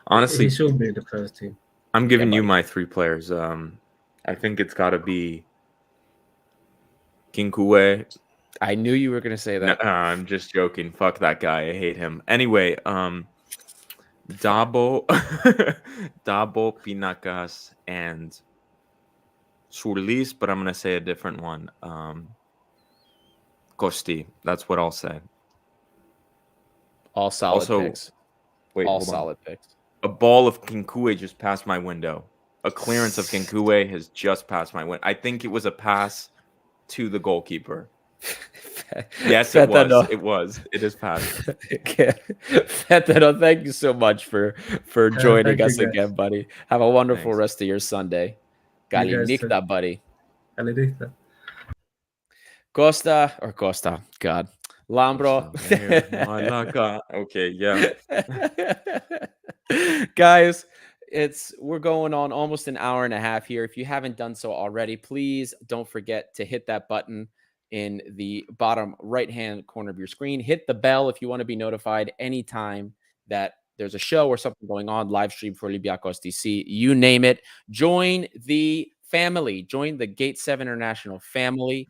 Honestly, he should be in the first team. I'm giving you my 3 players. I think it's got to be Kinkue. I knew you were going to say that. No, I'm just joking. Fuck that guy. I hate him. Anyway, Dabo, Pinakas, and Solis, but I'm going to say a different one. Kosti. That's what I'll say. All solid picks. Wait, all solid picks. A ball of Kinkue just passed my window. A clearance of Kinkue has just passed my window. I think it was a pass to the goalkeeper. Yes, it was. It was. It is passed. Fetano, thank you so much for joining us again, buddy. Have a wonderful rest of your Sunday. Galinita, buddy. Galinita. Costa. God. Lambro. Okay, yeah. Guys, we're going on almost an hour and a half here. If you haven't done so already, please don't forget to hit that button in the bottom right-hand corner of your screen. Hit the bell if you want to be notified anytime that there's a show or something going on, live stream for Olympiakos DC, you name it. Join the family. Join the Gate 7 International family,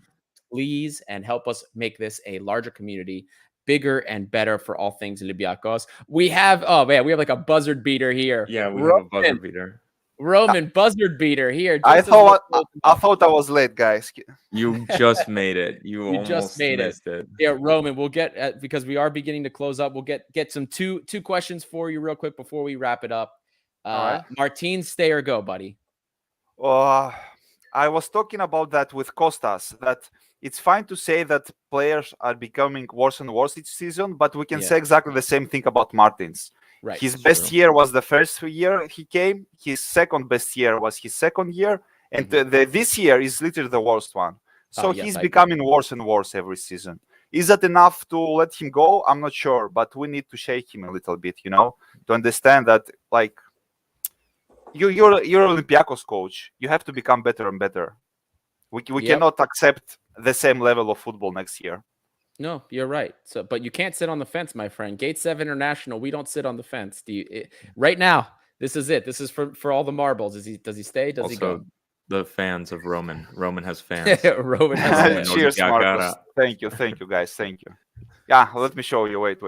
please, and help us make this a larger community, bigger and better for all things Olympiakos. We have, we have like a buzzard beater here. Yeah, we have a buzzard beater. Roman, buzzard beater here. I thought I was late, guys. You just made it. You just made it. Yeah, Roman, we'll get because we are beginning to close up. We'll get some two questions for you real quick before we wrap it up. Right. Martin, stay or go, buddy. I was talking about that with Kostas, that it's fine to say that players are becoming worse and worse each season, but we can say exactly the same thing about Martins. Right. His best year was the first year he came. His second best year was his second year. And this year is literally the worst one. So he's becoming worse and worse every season. Is that enough to let him go? I'm not sure. But we need to shake him a little bit, to understand that, like, you're Olympiakos coach. You have to become better and better. We cannot accept the same level of football next year. No, you're right. So, but you can't sit on the fence, my friend. Gate 7 International, we don't sit on the fence. Right now, this is it. This is for all the marbles. Does he stay? Does he go? The fans of Roman. Roman has fans. Roman has fans. Cheers, Marcos. Thank you, guys. Thank you. Yeah, let me show you. Wait.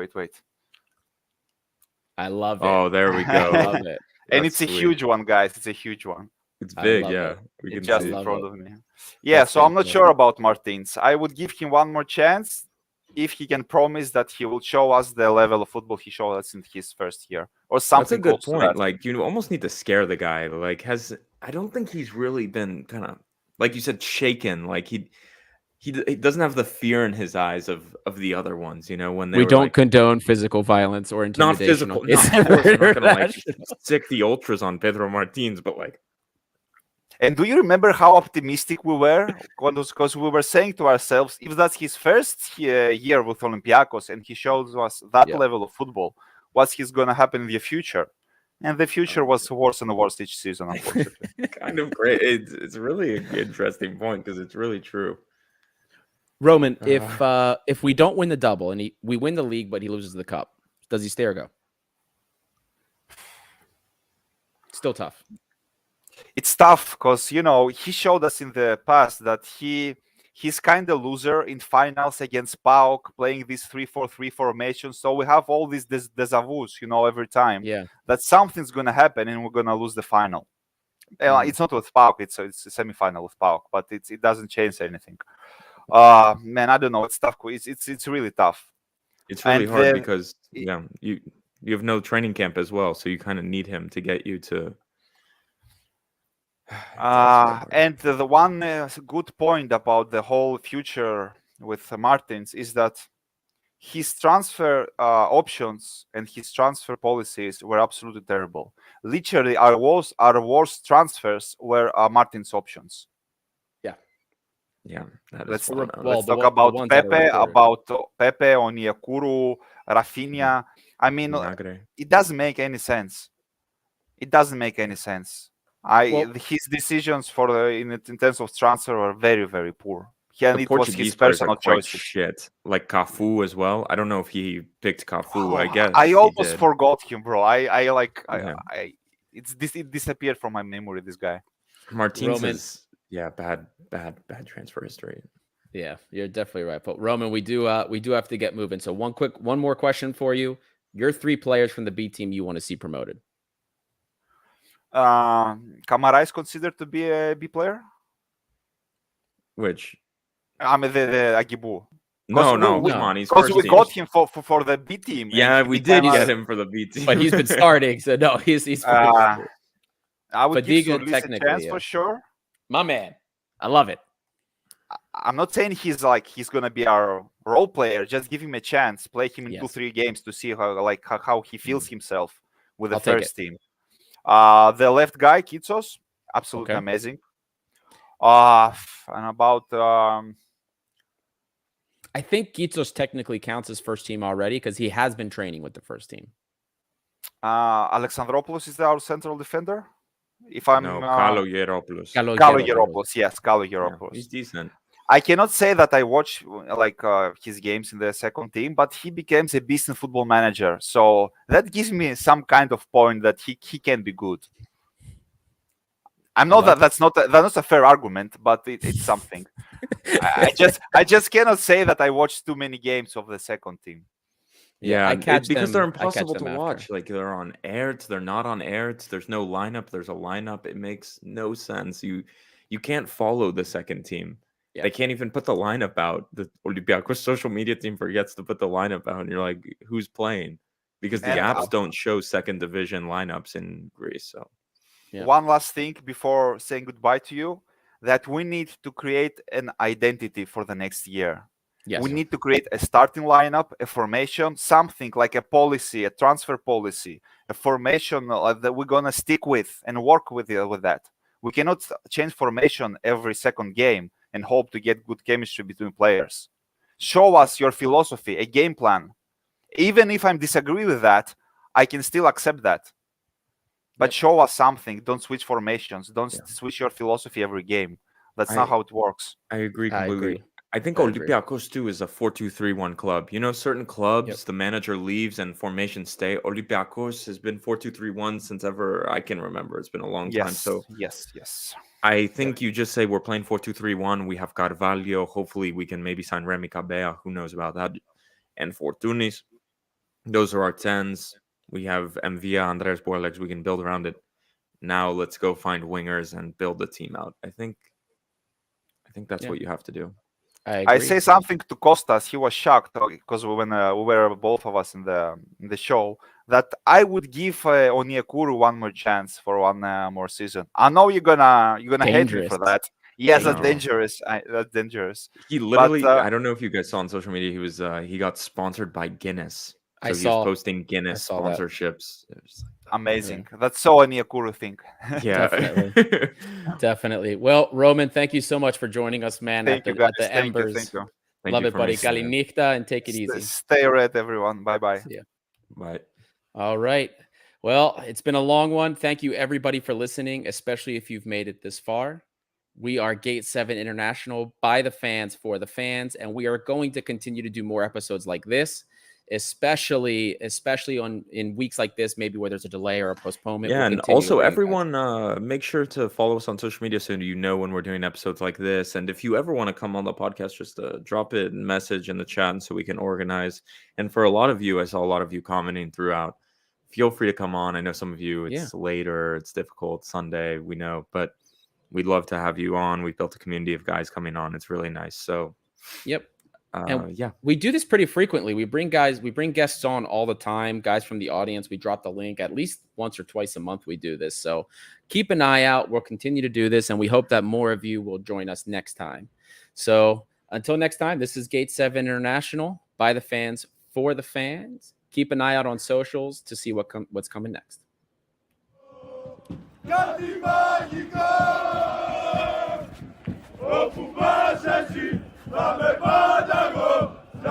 I love it. Oh, there we go. I love it. And it's a huge one, guys. It's a huge one. It's big, yeah. It's just in front of me. Yeah, so I'm not sure about Martins. I would give him one more chance if he can promise that he will show us the level of football he showed us in his first year or something. That's a good point. Like, you almost need to scare the guy. Like, I don't think he's really been kind of, like you said, shaken. Like he doesn't have the fear in his eyes of the other ones, when we don't condone physical violence or intimidation. Not physical. Of course, we're not gonna sick the ultras on Pedro Martins, but like. And do you remember how optimistic we were? Because we were saying to ourselves, if that's his first year with Olympiakos and he shows us that level of football, what's going to happen in the future? And the future was worse and worse each season, unfortunately. Kind of great. It's really an interesting point because it's really true. Roman, if we don't win the double and we win the league, but he loses the cup, does he stay or go? Still tough. It's tough because, he showed us in the past that he's kind of loser in finals against PAOK, playing this 3-4-3 formation. So we have all these deja vus, every time. Yeah. That something's going to happen and we're going to lose the final. It's not with PAOK, it's a semi-final with PAOK, but it doesn't change anything. Man, I don't know. It's tough. It's really tough. It's really hard because you have no training camp as well, so you kind of need him to get you to. And the one good point about the whole future with Martins is that his transfer options and his transfer policies were absolutely terrible. Literally, our worst transfers were Martins' options. Yeah, that let's is let's talk about Pepe, Onyekuru, Rafinha. I mean, it doesn't make any sense. It doesn't make any sense. His decisions in terms of transfer were very, very poor. And it was his personal choice. Shit, like Cafu as well. I don't know if he picked Cafu. I guess I almost forgot him, bro. It disappeared from my memory. This guy, Martins is bad transfer history. Yeah, you're definitely right. But Roman, we do have to get moving. So one more question for you. Your 3 players from the B team you want to see promoted. Kamara is considered to be a B player. Which? I mean the Agibu. No, come on. He's because we got him for the B team. Yeah, we did get him for the B team, but he's been starting, so no, he's. I would give Fadiga Solis a chance for sure. My man, I love it. I'm not saying he's gonna be our role player. Just give him a chance. Play him in 2-3 games to see how he feels himself with the first team. The left guy, Kitsos, absolutely amazing. And about I think Kitsos technically counts as first team already because he has been training with the first team. Alexandropoulos is our central defender. If I'm Kalogeropoulos. Kalogeropoulos, yes, Kalogeropoulos. He's decent. I cannot say that I watch his games in the second team, but he becomes a decent football manager. So that gives me some kind of point that he can be good. I'm not that's not a fair argument, but it's something. I just cannot say that I watched too many games of the second team. Yeah, because they're impossible to watch. Like they're on airs, they're not on airs. There's no lineup. There's a lineup. It makes no sense. You can't follow the second team. Yeah. They can't even put the lineup out. The Olympiakos social media team forgets to put the lineup out, and you're like, who's playing? Because the apps don't show second division lineups in Greece. So, one last thing before saying goodbye to you, that we need to create an identity for the next year. Yes. We need to create a starting lineup, a formation, something like a policy, a transfer policy, a formation that we're gonna stick with and work with that. We cannot change formation every second game and hope to get good chemistry between players. Show us your philosophy, a game plan. Even if I disagree with that, I can still accept that. But show us something. Don't switch formations. Don't switch your philosophy every game. That's not how it works. I agree completely. I think Olympiakos too is a 4-2-3-1 club. You know, certain clubs, the manager leaves and formations stay. Olympiakos has been 4-2-3-1 since ever I can remember. It's been a long time. So yes. I think you just say we're playing 4-2-3-1. We have Carvalho. Hopefully we can maybe sign Remy Cabea. Who knows about that? And Fortunis. Those are our 10s. We have Mvia, Andres Borlex. We can build around it. Now let's go find wingers and build the team out. I think that's what you have to do. I say something to Kostas. He was shocked because when we were both of us in the show that I would give Onyekuru one more chance for one more season. I know you're gonna hate me for that. Yes, that's dangerous. That's dangerous. He literally, I don't know if you guys saw on social media, he got sponsored by Guinness. So he was posting Guinness sponsorships. Amazing. That's so Onyekuru thing. Yeah, definitely. Well, Roman, thank you so much for joining us, man. Thank you, guys. At the Embers. Thank you. Love it, buddy. Kalinichta, and take it easy. Stay red, everyone. Bye-bye. Yeah. Bye. All right. Well, it's been a long one. Thank you, everybody, for listening, especially if you've made it this far. We are Gate 7 International, by the fans, for the fans, and we are going to continue to do more episodes like this, especially in weeks like this, maybe where there's a delay or a postponement. Yeah, and also everyone make sure to follow us on social media so you know when we're doing episodes like this. And if you ever want to come on the podcast, just drop it in message in the chat and so we can organize. And for a lot of you, I saw a lot of you commenting throughout. Feel free to come on. I know some of you, it's later, it's difficult, Sunday, we know, but we'd love to have you on. We've built a community of guys coming on. It's really nice. So, Yeah, we do this pretty frequently. We bring guests on all the time, guys from the audience. We drop the link at least once or twice a month. We do this. So keep an eye out. We'll continue to do this, and we hope that more of you will join us next time. So until next time, this is Gate 7 International, by the fans, for the fans. Keep an eye out on socials to see what's coming next. Ocupar-se,